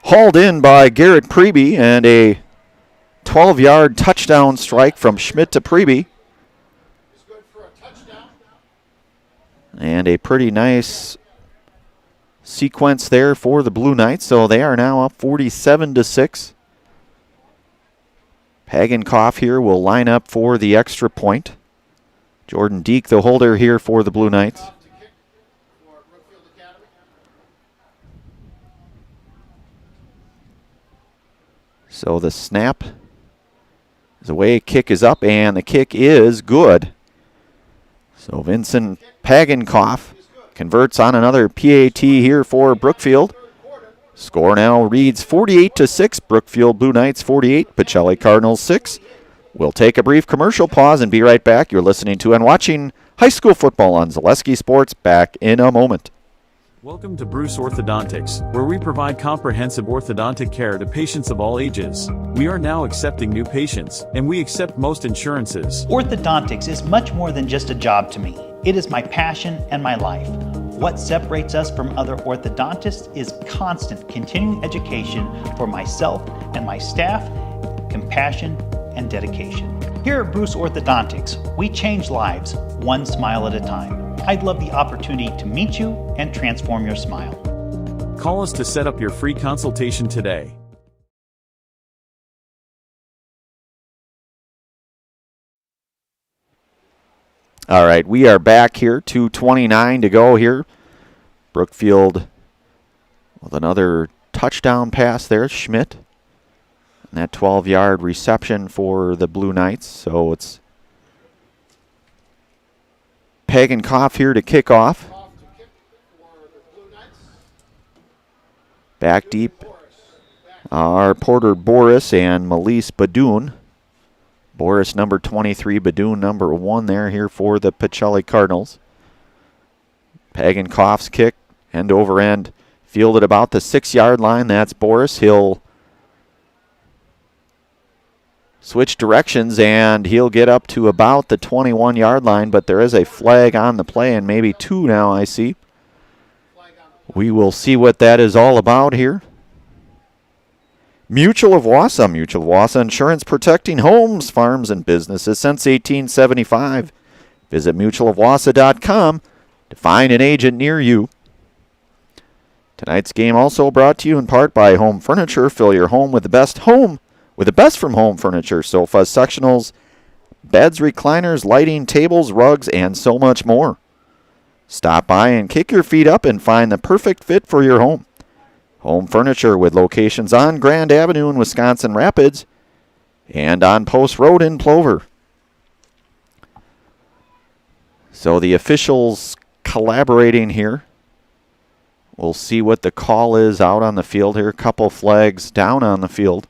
hauled in by Garrett Preby, and a 12-yard touchdown strike from Schmidt to Preby. And a pretty nice sequence there for the Blue Knights. So they are now up 47-6. Pagenkoff here will line up for the extra point. Jordan Deek, the holder here for the Blue Knights. So the snap is away, kick is up, and the kick is good. So Vincent Pagenkoff converts on another PAT here for Brookfield. Score now reads 48-6. Brookfield Blue Knights 48, Pachelli Cardinals 6. We'll take a brief commercial pause and be right back. You're listening to and watching high school football on Zaleski Sports. Back in a moment. Welcome to Bruce Orthodontics, where we provide comprehensive orthodontic care to patients of all ages. We are now accepting new patients, and we accept most insurances. Orthodontics is much more than just a job to me. It is my passion and my life. What separates us from other orthodontists is constant continuing education for myself and my staff, compassion, and dedication. Here at Bruce Orthodontics, we change lives one smile at a time. I'd love the opportunity to meet you and transform your smile. Call us to set up your free consultation today. All right, we are back here. 2:29 to go here. Brookfield with another touchdown pass there, Schmidt. And that 12-yard reception for the Blue Knights. So it's Pagenkoff here to kick off. Back deep are Porter Boris and Melise Badoon. Boris number 23, Badoon number 1 there here for the Pachelli Cardinals. Pagenkoff's kick, end over end, fielded about the 6-yard line. That's Boris. He'll switch directions, and he'll get up to about the 21-yard line, but there is a flag on the play, and maybe 2 now, I see. We will see what that is all about here. Mutual of Wausau. Mutual of Wausau Insurance, protecting homes, farms, and businesses since 1875. Visit mutualofwausau.com to find an agent near you. Tonight's game also brought to you in part by Home Furniture. Fill your home with the best from home furniture, sofas, sectionals, beds, recliners, lighting, tables, rugs, and so much more. Stop by and kick your feet up and find the perfect fit for your home. Home Furniture, with locations on Grand Avenue in Wisconsin Rapids and on Post Road in Plover. So the officials collaborating here. We'll see what the call is out on the field here. A couple flags down on the field,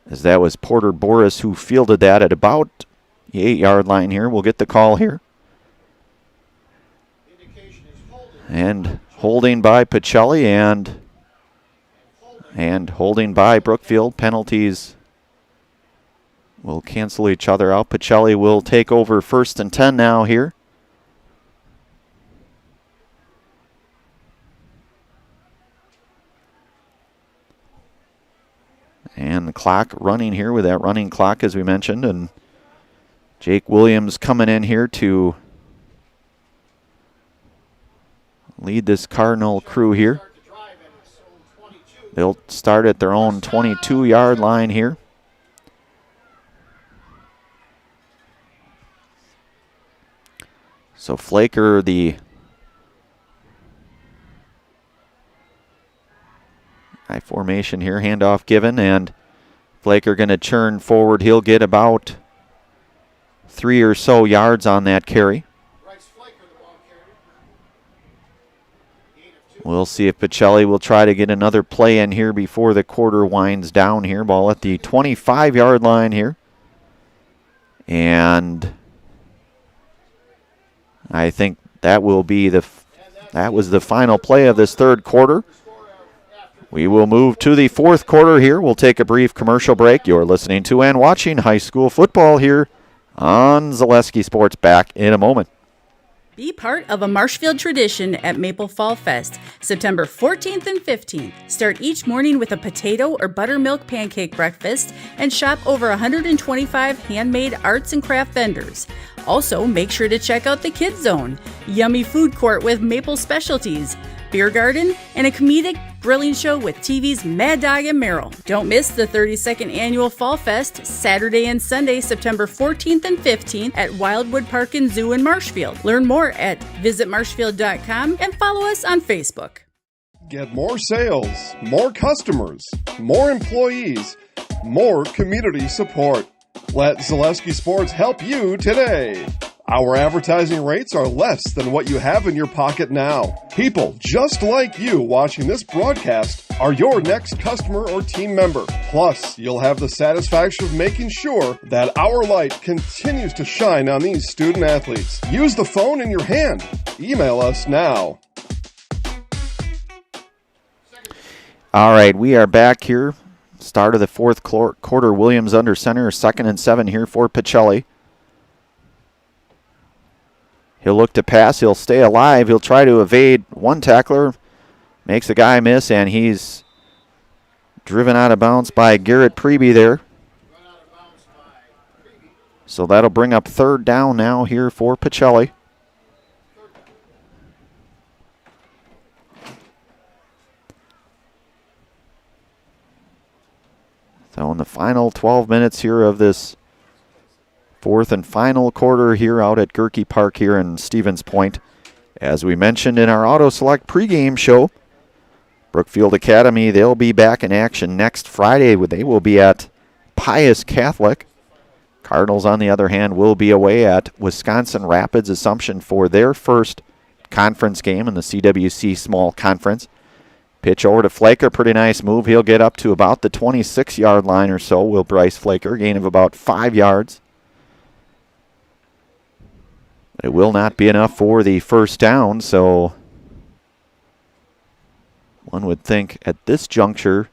as that was Porter Boris who fielded that at about The 8-yard line here. We'll get the call here. And holding by Pachelli and holding by Brookfield. Penalties will cancel each other out. Pachelli will take over 1st and 10 now here. And the clock running here with that running clock, as we mentioned. And Jake Williams coming in here to lead this Cardinal crew here. They'll start at their own 22-yard line here. So Flaker, the high formation here, handoff given, and Flaker going to churn forward. He'll get about 3 or so yards on that carry. We'll see if Pachelli will try to get another play in here before the quarter winds down here. Ball at the 25-yard line here. And I think that will be that was the final play of this third quarter. We will move to the fourth quarter here. We'll take a brief commercial break. You're listening to and watching high school football here on Zaleski Sports. Back in a moment. Be part of a Marshfield tradition at Maple Fall Fest, September 14th and 15th. Start each morning with a potato or buttermilk pancake breakfast and shop over 125 handmade arts and craft vendors. Also, make sure to check out the Kids Zone, yummy food court with maple specialties, beer garden, and a comedic grilling show with TV's Mad Dog and Merrill. Don't miss the 32nd Annual Fall Fest, Saturday and Sunday, September 14th and 15th at Wildwood Park and Zoo in Marshfield. Learn more at visitmarshfield.com and follow us on Facebook. Get more sales, more customers, more employees, more community support. Let Zaleski Sports help you today. Our advertising rates are less than what you have in your pocket now. People just like you watching this broadcast are your next customer or team member. Plus, you'll have the satisfaction of making sure that our light continues to shine on these student athletes. Use the phone in your hand. Email us now. All right, we are back here. Start of the fourth quarter. Williams under center. 2nd and 7 here for Pachelli. He'll look to pass. He'll stay alive. He'll try to evade one tackler. Makes a guy miss, and he's driven out of bounds by Garrett Preby there. So that'll bring up 3rd down now here for Pachelli. So in the final 12 minutes here of this fourth and final quarter here out at Gerke Park here in Stevens Point. As we mentioned in our Auto Select pregame show, Brookfield Academy, they'll be back in action next Friday. They will be at Pius Catholic. Cardinals, on the other hand, will be away at Wisconsin Rapids Assumption for their first conference game in the CWC Small Conference. Pitch over to Flaker, pretty nice move. He'll get up to about the 26-yard line or so, will Bryce Flaker, gain of about 5 yards. It will not be enough for the first down, so one would think at this juncture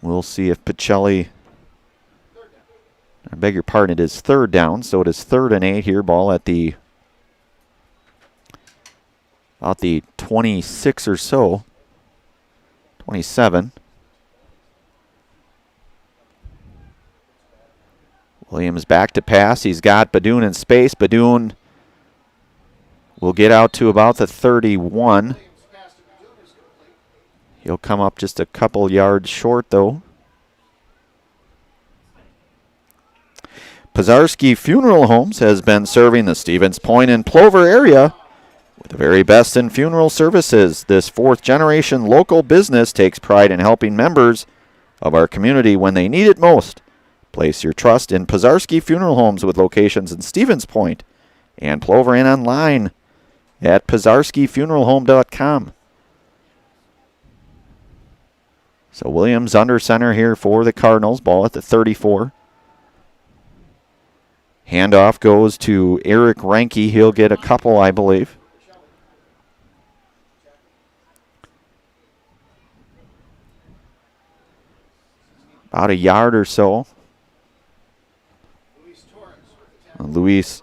we'll see if Pachelli, I beg your pardon, it is 3rd down, so it is 3rd and 8 here. Ball at the about the 26 or so, 27. Williams back to pass. He's got Badoon in space. Badoon will get out to about the 31. He'll come up just a couple yards short, though. Pazarski Funeral Homes has been serving the Stevens Point and Plover area with the very best in funeral services. This 4th-generation local business takes pride in helping members of our community when they need it most. Place your trust in Pazarski Funeral Homes with locations in Stevens Point and Plover and online at PazarskiFuneralHome.com. So Williams under center here for the Cardinals. Ball at the 34. Handoff goes to Eric Ranke. He'll get a couple, I believe. About a yard or so. Luis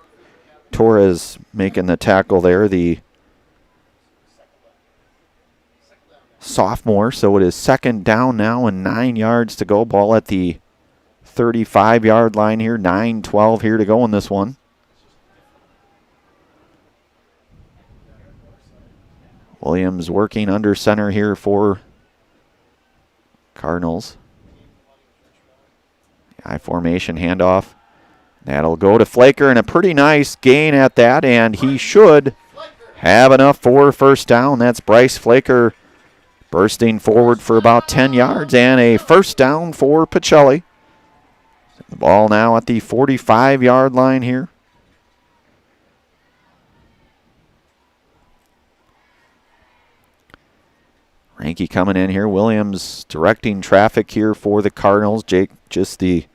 Torres making the tackle there, the sophomore. So it is second down now and 9 yards to go. Ball at the 35-yard line here. 9:12 here to go in this one. Williams working under center here for Cardinals. I formation handoff. That'll go to Flaker, and a pretty nice gain at that, and he should have enough for first down. That's Bryce Flaker bursting forward for about 10 yards, and a first down for Pachelli. The ball now at the 45-yard line here. Ranke coming in here. Williams directing traffic here for the Cardinals. Jake, just the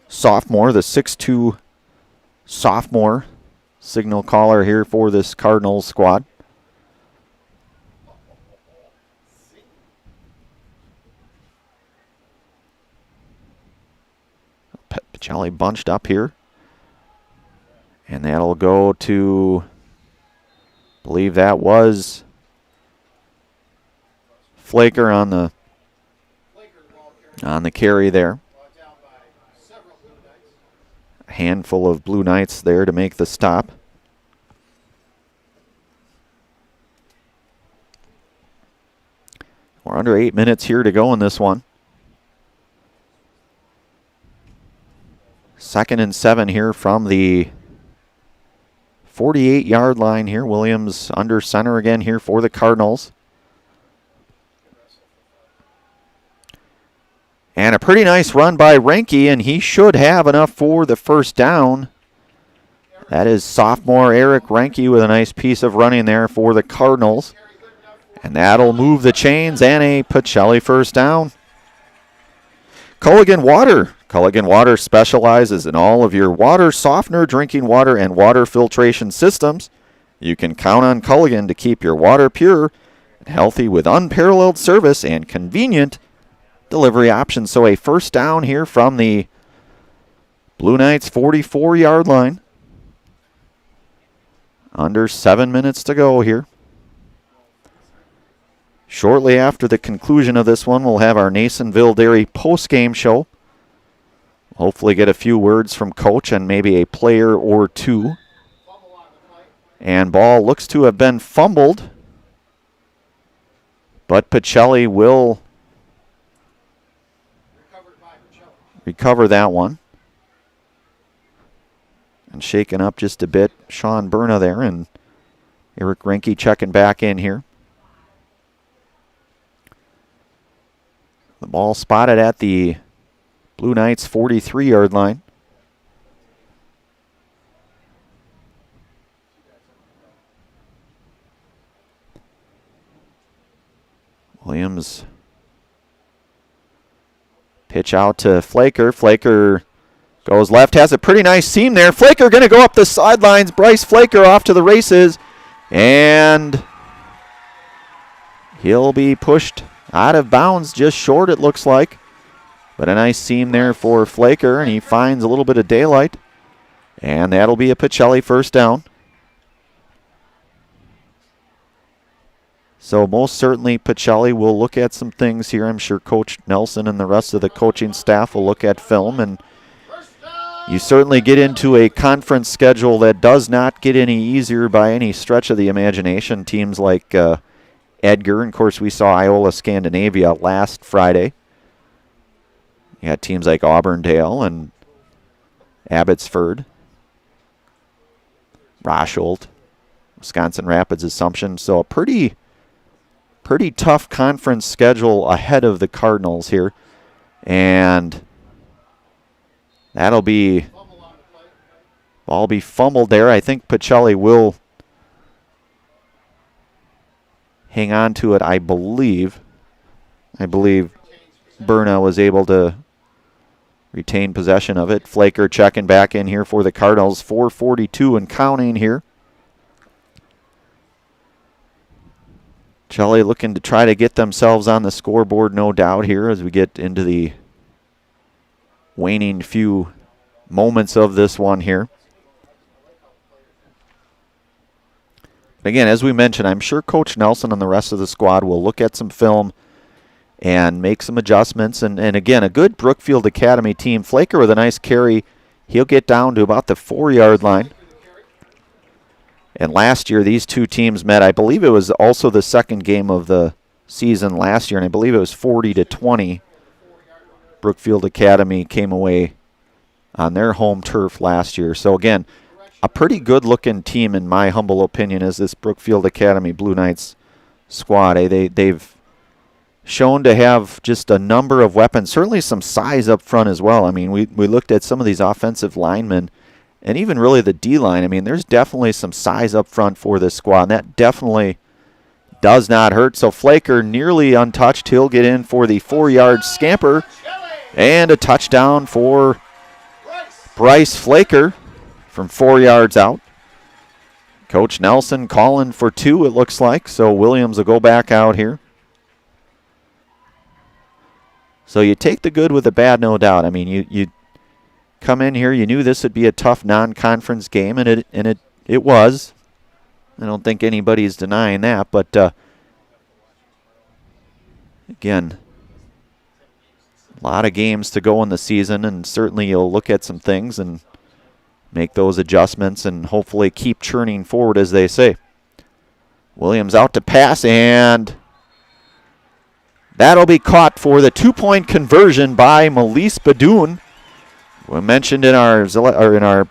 sophomore, the 6'2" sophomore signal caller here for this Cardinals squad. Pachelli bunched up here. And that'll go to, I believe that was Flaker on the carry there. A handful of Blue Knights there to make the stop. We're under 8 minutes here to go in this one. 2nd and 7 here from the 48-yard line here. Williams under center again here for the Cardinals. And a pretty nice run by Ranke, and he should have enough for the first down. That is sophomore Eric Ranke with a nice piece of running there for the Cardinals. And that'll move the chains, and a Pachelli first down. Culligan Water. Culligan Water specializes in all of your water softener, drinking water, and water filtration systems. You can count on Culligan to keep your water pure and healthy with unparalleled service and convenient delivery options. So a first down here from the Blue Knights 44-yard line. Under 7 minutes to go here. Shortly after the conclusion of this one, we'll have our Nasonville Dairy post-game show. Hopefully get a few words from Coach and maybe a player or two. And ball looks to have been fumbled, but Pachelli will recover that one. And shaking up just a bit, Sean Berna there, and Eric Ranke checking back in here. The ball spotted at the Blue Knights 43-yard line. Williams pitch out to Flaker. Flaker goes left, has a pretty nice seam there. Flaker going to go up the sidelines. Bryce Flaker off to the races, and he'll be pushed out of bounds, just short it looks like. But a nice seam there for Flaker, and he finds a little bit of daylight. And that'll be a Pachelli first down. So most certainly Pachelli will look at some things here. I'm sure Coach Nelson and the rest of the coaching staff will look at film. And you certainly get into a conference schedule that does not get any easier by any stretch of the imagination. Teams like Edgar, and of course we saw Iola Scandinavia last Friday. You had teams like Auburndale and Abbotsford, Rosholt, Wisconsin Rapids Assumption. So a pretty tough conference schedule ahead of the Cardinals here. And that'll be, ball be fumbled there. I think Pachelli will hang on to it, I believe. I believe Berna was able to retain possession of it. Flaker checking back in here for the Cardinals. 4:42 and counting here. Pachelli looking to try to get themselves on the scoreboard, no doubt, here as we get into the waning few moments of this one here. Again, as we mentioned, I'm sure Coach Nelson and the rest of the squad will look at some film and make some adjustments. And again, a good Brookfield Academy team. Flaker with a nice carry. He'll get down to about the 4-yard line. And last year, these two teams met. I believe it was also the second game of the season last year, and I believe it was 40-20. Brookfield Academy came away on their home turf last year. So again, a pretty good-looking team, in my humble opinion, is this Brookfield Academy Blue Knights squad. They've shown to have just a number of weapons, certainly some size up front as well. I mean, we looked at some of these offensive linemen, and even really the D-line. I mean, there's definitely some size up front for this squad, and that definitely does not hurt. So Flaker nearly untouched. He'll get in for the 4-yard scamper, and a touchdown for Bryce Flaker from 4 yards out. Coach Nelson calling for 2, it looks like, so Williams will go back out here. So you take the good with the bad, no doubt. I mean, you come in here, you knew this would be a tough non-conference game, and it was. I don't think anybody's denying that, but again, a lot of games to go in the season, and certainly you'll look at some things and make those adjustments and hopefully keep churning forward, as they say. Williams out to pass, and that'll be caught for the 2-point conversion by Melise Badoon. We mentioned in our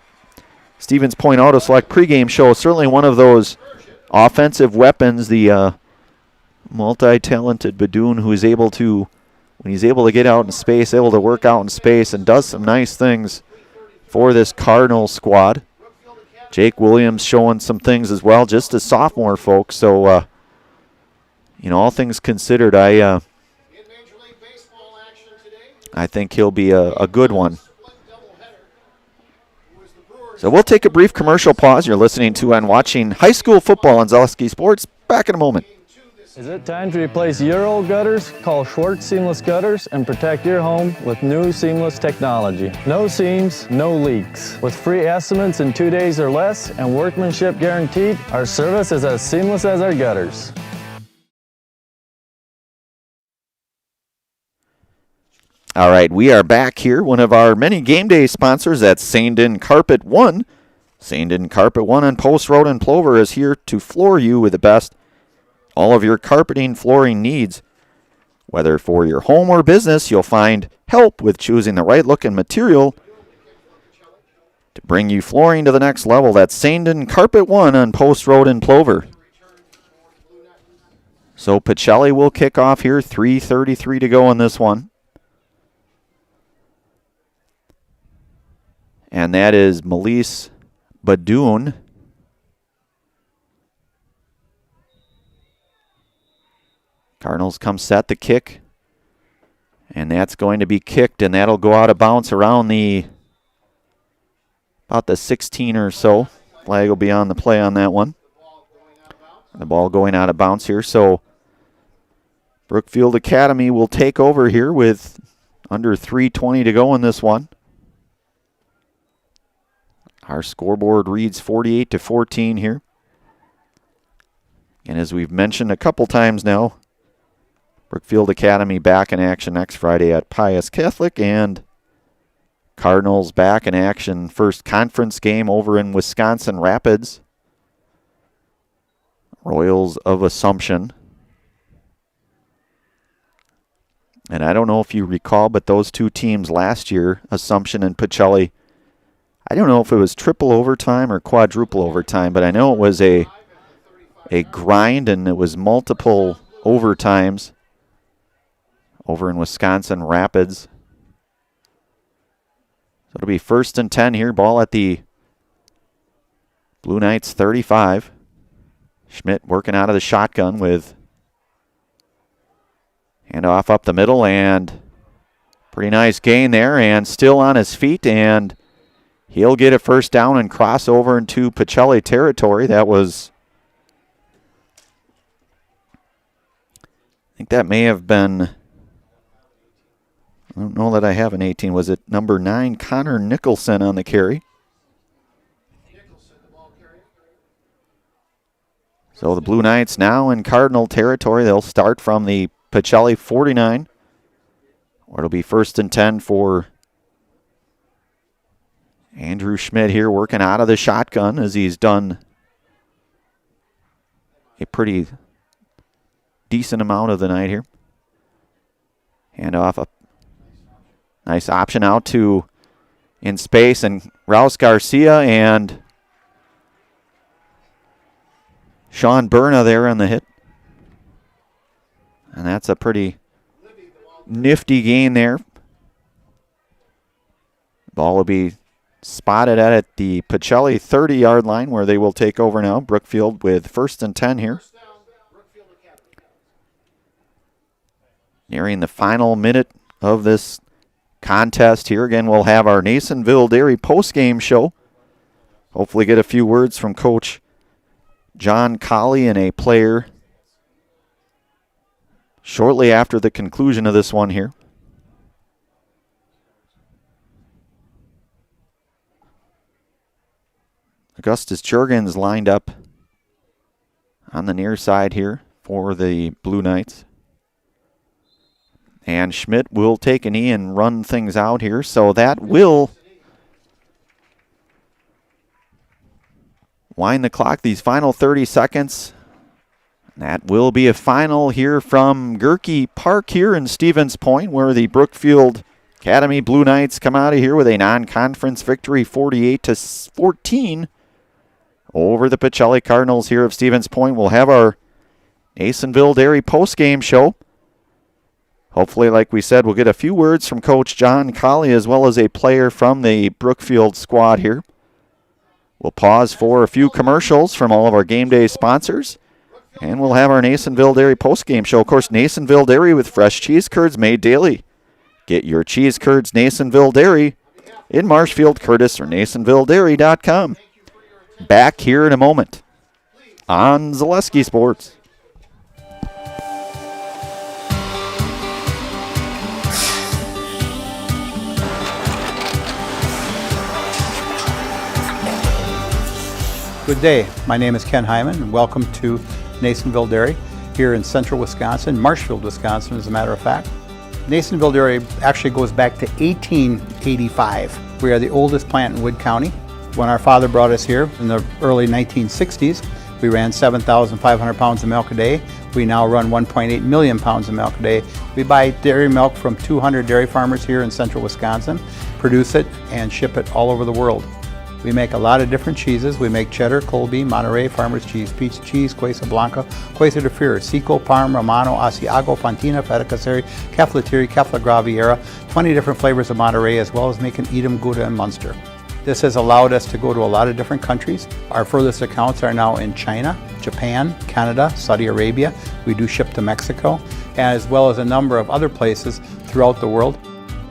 Stevens Point Auto Select pregame show, certainly one of those offensive weapons, the multi-talented Badoon, who is able to, when he's able to get out in space, able to work out in space, and does some nice things for this Cardinal squad. Jake Williams showing some things as well, just a sophomore, folks. So, all things considered, I think he'll be a good one. So we'll take a brief commercial pause. You're listening to and watching high school football on Zaleski Sports. Back in a moment. Is it time to replace your old gutters? Call Schwartz Seamless Gutters and protect your home with new seamless technology. No seams, no leaks. With free estimates in 2 days or less and workmanship guaranteed, our service is as seamless as our gutters. All right, we are back here. One of our many game day sponsors at Sandin Carpet One. Sandin Carpet One on Post Road in Plover is here to floor you with the best all of your carpeting, flooring needs. Whether for your home or business, you'll find help with choosing the right look and material to bring you flooring to the next level. That's Sandin Carpet One on Post Road in Plover. So Pachelli will kick off here. 3:33 to go in this one. And that is Melise Badoon. Cardinals come set the kick. And that's going to be kicked, and that'll go out of bounds around about the 16 or so. Flag will be on the play on that one. The ball going out of bounds here. So Brookfield Academy will take over here with under 3:20 to go in this one. Our scoreboard reads 48-14 here. And as we've mentioned a couple times now, Brookfield Academy back in action next Friday at Pius Catholic, and Cardinals back in action first conference game over in Wisconsin Rapids. Royals of Assumption. And I don't know if you recall, but those two teams last year, Assumption and Pachelli, I don't know if it was triple overtime or quadruple overtime, but I know it was a grind, and it was multiple overtimes over in Wisconsin Rapids. So it'll be 1st and 10 here. Ball at the Blue Knights 35. Schmidt working out of the shotgun with handoff up the middle, and Pretty nice gain there, and still on his feet, and he'll get a first down and cross over into Pachelli territory. That was, I think that may have been, I don't know that I have an 18. Was it number 9, Connor Nicholson on the carry? So the Blue Knights now in Cardinal territory. They'll start from the Pachelli 49. Or it'll be 1st and 10 for Andrew Schmidt here, working out of the shotgun as he's done a pretty decent amount of the night here. Hand off a nice option out to in space, and Rouse Garcia and Sean Berna there on the hit. And that's a pretty nifty gain there. Ball will be spotted at the Pachelli 30-yard line, where they will take over now. Brookfield with 1st and 10 here. Nearing the final minute of this contest here. Again, we'll have our Nasonville Dairy postgame show. Hopefully get a few words from Coach John Colley and a player shortly after the conclusion of this one here. Augustus Jurgens lined up on the near side here for the Blue Knights. And Schmidt will take a knee and run things out here. So that will wind the clock these final 30 seconds. That will be a final here from Gerke Park here in Stevens Point, where the Brookfield Academy Blue Knights come out of here with a non-conference victory 48-14 over the Pachelli Cardinals here of Stevens Point. We'll have our Nasonville Dairy postgame show. Hopefully, like we said, we'll get a few words from Coach John Colley as well as a player from the Brookfield squad here. We'll pause for a few commercials from all of our game day sponsors. And we'll have our Nasonville Dairy postgame show. Of course, Nasonville Dairy with fresh cheese curds made daily. Get your cheese curds Nasonville Dairy in Marshfield, Curtis, or NasonvilleDairy.com. Back here in a moment on Zaleski Sports. Good day. My name is Ken Hyman, and welcome to Nasonville Dairy here in central Wisconsin, Marshfield, Wisconsin, as a matter of fact. Nasonville Dairy actually goes back to 1885. We are the oldest plant in Wood County. When our father brought us here in the early 1960s, we ran 7,500 pounds of milk a day. We now run 1.8 million pounds of milk a day. We buy dairy milk from 200 dairy farmers here in central Wisconsin, produce it, and ship it all over the world. We make a lot of different cheeses. We make cheddar, Colby, Monterey, Farmer's Cheese, Pizza Cheese, Quesa Blanca, Quesa de Freer, Seco, Parm, Romano, Asiago, Fontina, Feta Caseri, Caflatiri, Cafla Graviera, 20 different flavors of Monterey, as well as making Edam, Gouda, and Munster. This has allowed us to go to a lot of different countries. Our furthest accounts are now in China, Japan, Canada, Saudi Arabia. We do ship to Mexico, as well as a number of other places throughout the world.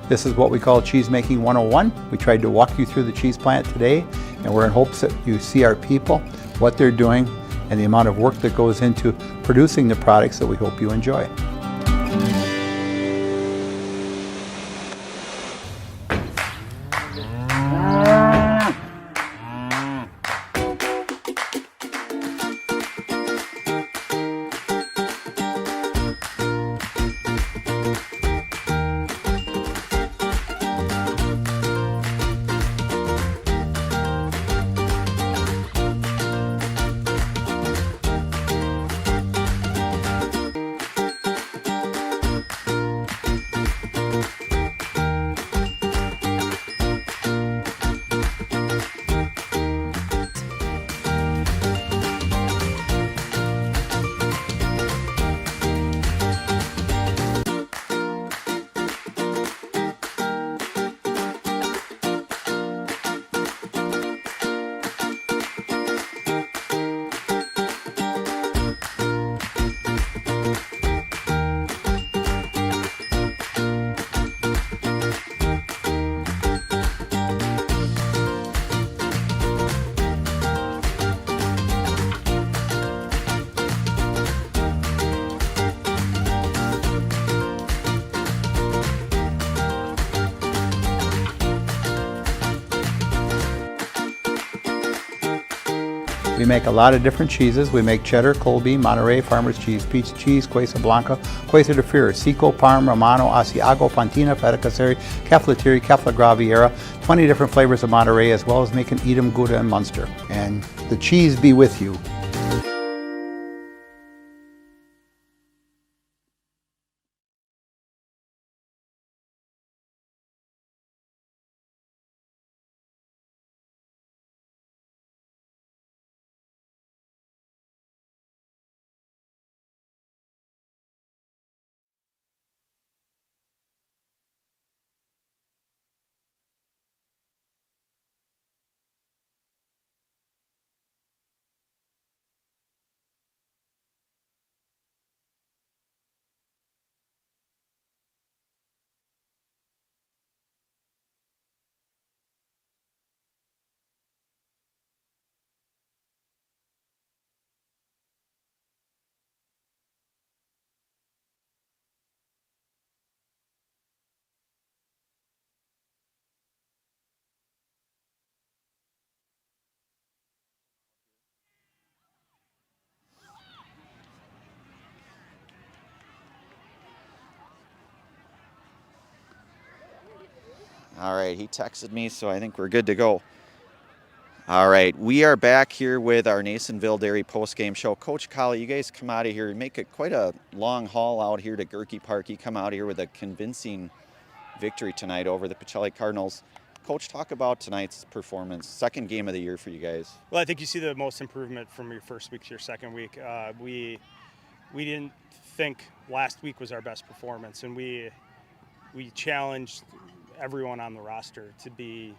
This is what we call Cheese Making 101. We tried to walk you through the cheese plant today, and we're in hopes that you see our people, what they're doing, and the amount of work that goes into producing the products that we hope you enjoy. We make a lot of different cheeses. We make cheddar, Colby, Monterey, Farmer's Cheese, Peach Cheese, Quesa Blanca, Quesa de Fir, Seco, Parm, Romano, Asiago, Fontina, Feta Caseri, Caflateri, Cafla Graviera, 20 different flavors of Monterey, as well as making Edam, Gouda, and Munster. And the cheese be with you. All right, he texted me, so I think we're good to go. All right, we are back here with our Nasonville Dairy postgame show. Coach Colley, you guys come out of here and make it quite a long haul out here to Gerke Park. You come out here with a convincing victory tonight over the Pachelli Cardinals. Coach, talk about tonight's performance, second game of the year for you guys. Well, I think you see the most improvement from your first week to your second week. We didn't think last week was our best performance, and we challenged everyone on the roster to be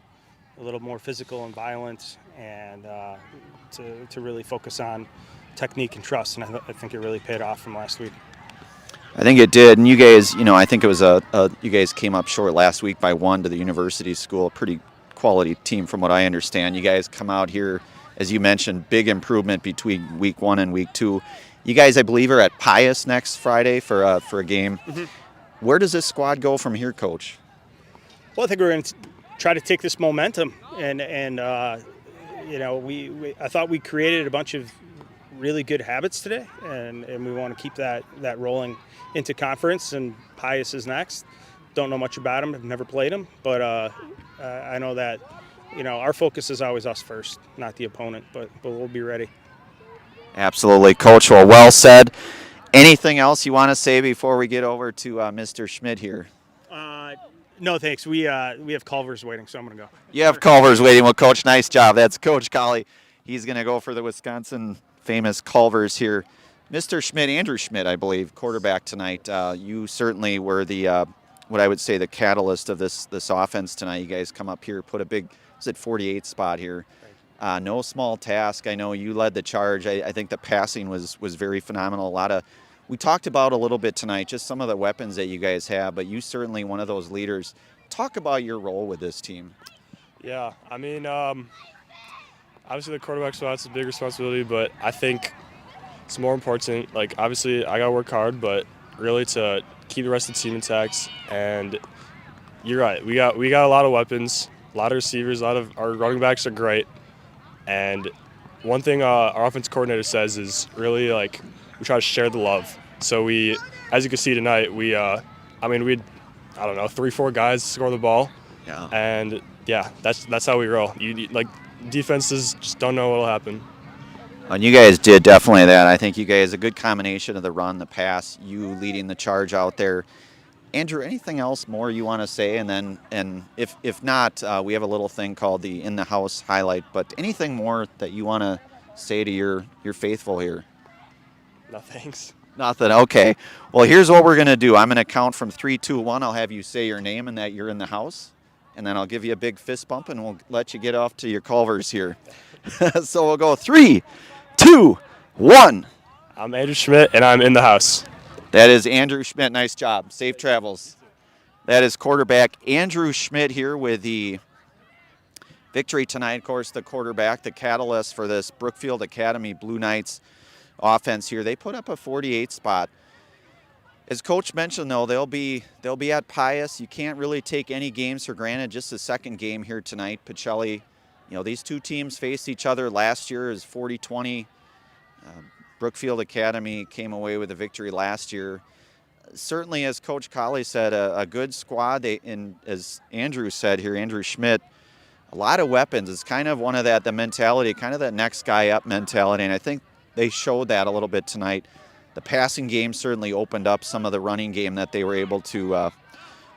a little more physical and violent, and to really focus on technique and trust. And I think it really paid off from last week. I think it did, and you guys, I think it was you guys came up short last week by 1 to the University School, a pretty quality team from what I understand. You guys come out here, as you mentioned, big improvement between week 1 and week 2. You guys, I believe, are at Pius next Friday for a game. Mm-hmm. Where does this squad go from here, Coach? Well, I think we're going to try to take this momentum, and I thought we created a bunch of really good habits today, and we want to keep that rolling into conference. And Pius is next. Don't know much about him. I've never played him, but I know that our focus is always us first, not the opponent. But we'll be ready. Absolutely, Coach. Well said. Anything else you want to say before we get over to Mr. Schmidt here? No, thanks. We have Culver's waiting, so I'm going to go. You have Culver's waiting. Well, Coach, nice job. That's Coach Colley. He's going to go for the Wisconsin famous Culver's here. Mr. Schmidt, Andrew Schmidt, I believe, quarterback tonight. You certainly were the, what I would say, the catalyst of this offense tonight. You guys come up here, put a big, 48 spot here. No small task. I know you led the charge. I think the passing was very phenomenal. We talked about a little bit tonight, just some of the weapons that you guys have, but you certainly one of those leaders. Talk about your role with this team. Yeah, I mean, obviously the quarterback spot's a big responsibility, but I think it's more important. Like, obviously I gotta work hard, but really to keep the rest of the team intact. And you're right, we got a lot of weapons, a lot of receivers, our running backs are great. And one thing our offense coordinator says is really like, we try to share the love. So we, as you can see tonight, we had, 3-4 guys score the ball. Yeah. And yeah, that's how we roll. Defenses just don't know what'll happen. And you guys did definitely that. I think you guys, a good combination of the run, the pass, you leading the charge out there. Andrew, anything else more you want to say? And if not, we have a little thing called the In the House highlight, but anything more that you want to say to your faithful here? No, thanks. Nothing. Okay. Well, here's what we're going to do. I'm going to count from 3, 2, 1. I'll have you say your name and that you're in the house. And then I'll give you a big fist bump, and we'll let you get off to your Culver's here. So we'll go 3, 2, 1. I'm Andrew Schmidt, and I'm in the house. That is Andrew Schmidt. Nice job. Safe travels. That is quarterback Andrew Schmidt here with the victory tonight. Of course, the quarterback, the catalyst for this Brookfield Academy Blue Knights offense here. They put up a 48 spot. As Coach mentioned, though, they'll be at Pius. You can't really take any games for granted. Just the second game here tonight. Pachelli these two teams faced each other last year as 40-20. Brookfield Academy came away with a victory last year. Certainly, as Coach Colley said, a good squad. And as Andrew said here, Andrew Schmidt, a lot of weapons. It's kind of one of the mentality, kind of that next guy up mentality, and I think they showed that a little bit tonight. The passing game certainly opened up some of the running game that they were able to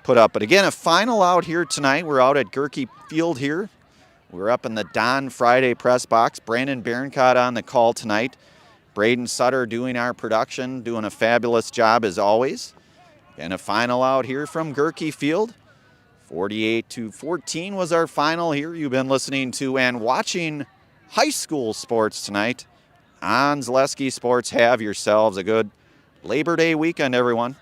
put up. But again, a final out here tonight. We're out at Gerke Field here. We're up in the Don Friday press box. Brandon Berencott on the call tonight. Braden Sutter doing our production, doing a fabulous job as always. And a final out here from Gerke Field. 48-14 was our final here. You've been listening to and watching high school sports tonight on Zaleski Sports. Have yourselves a good Labor Day weekend, everyone.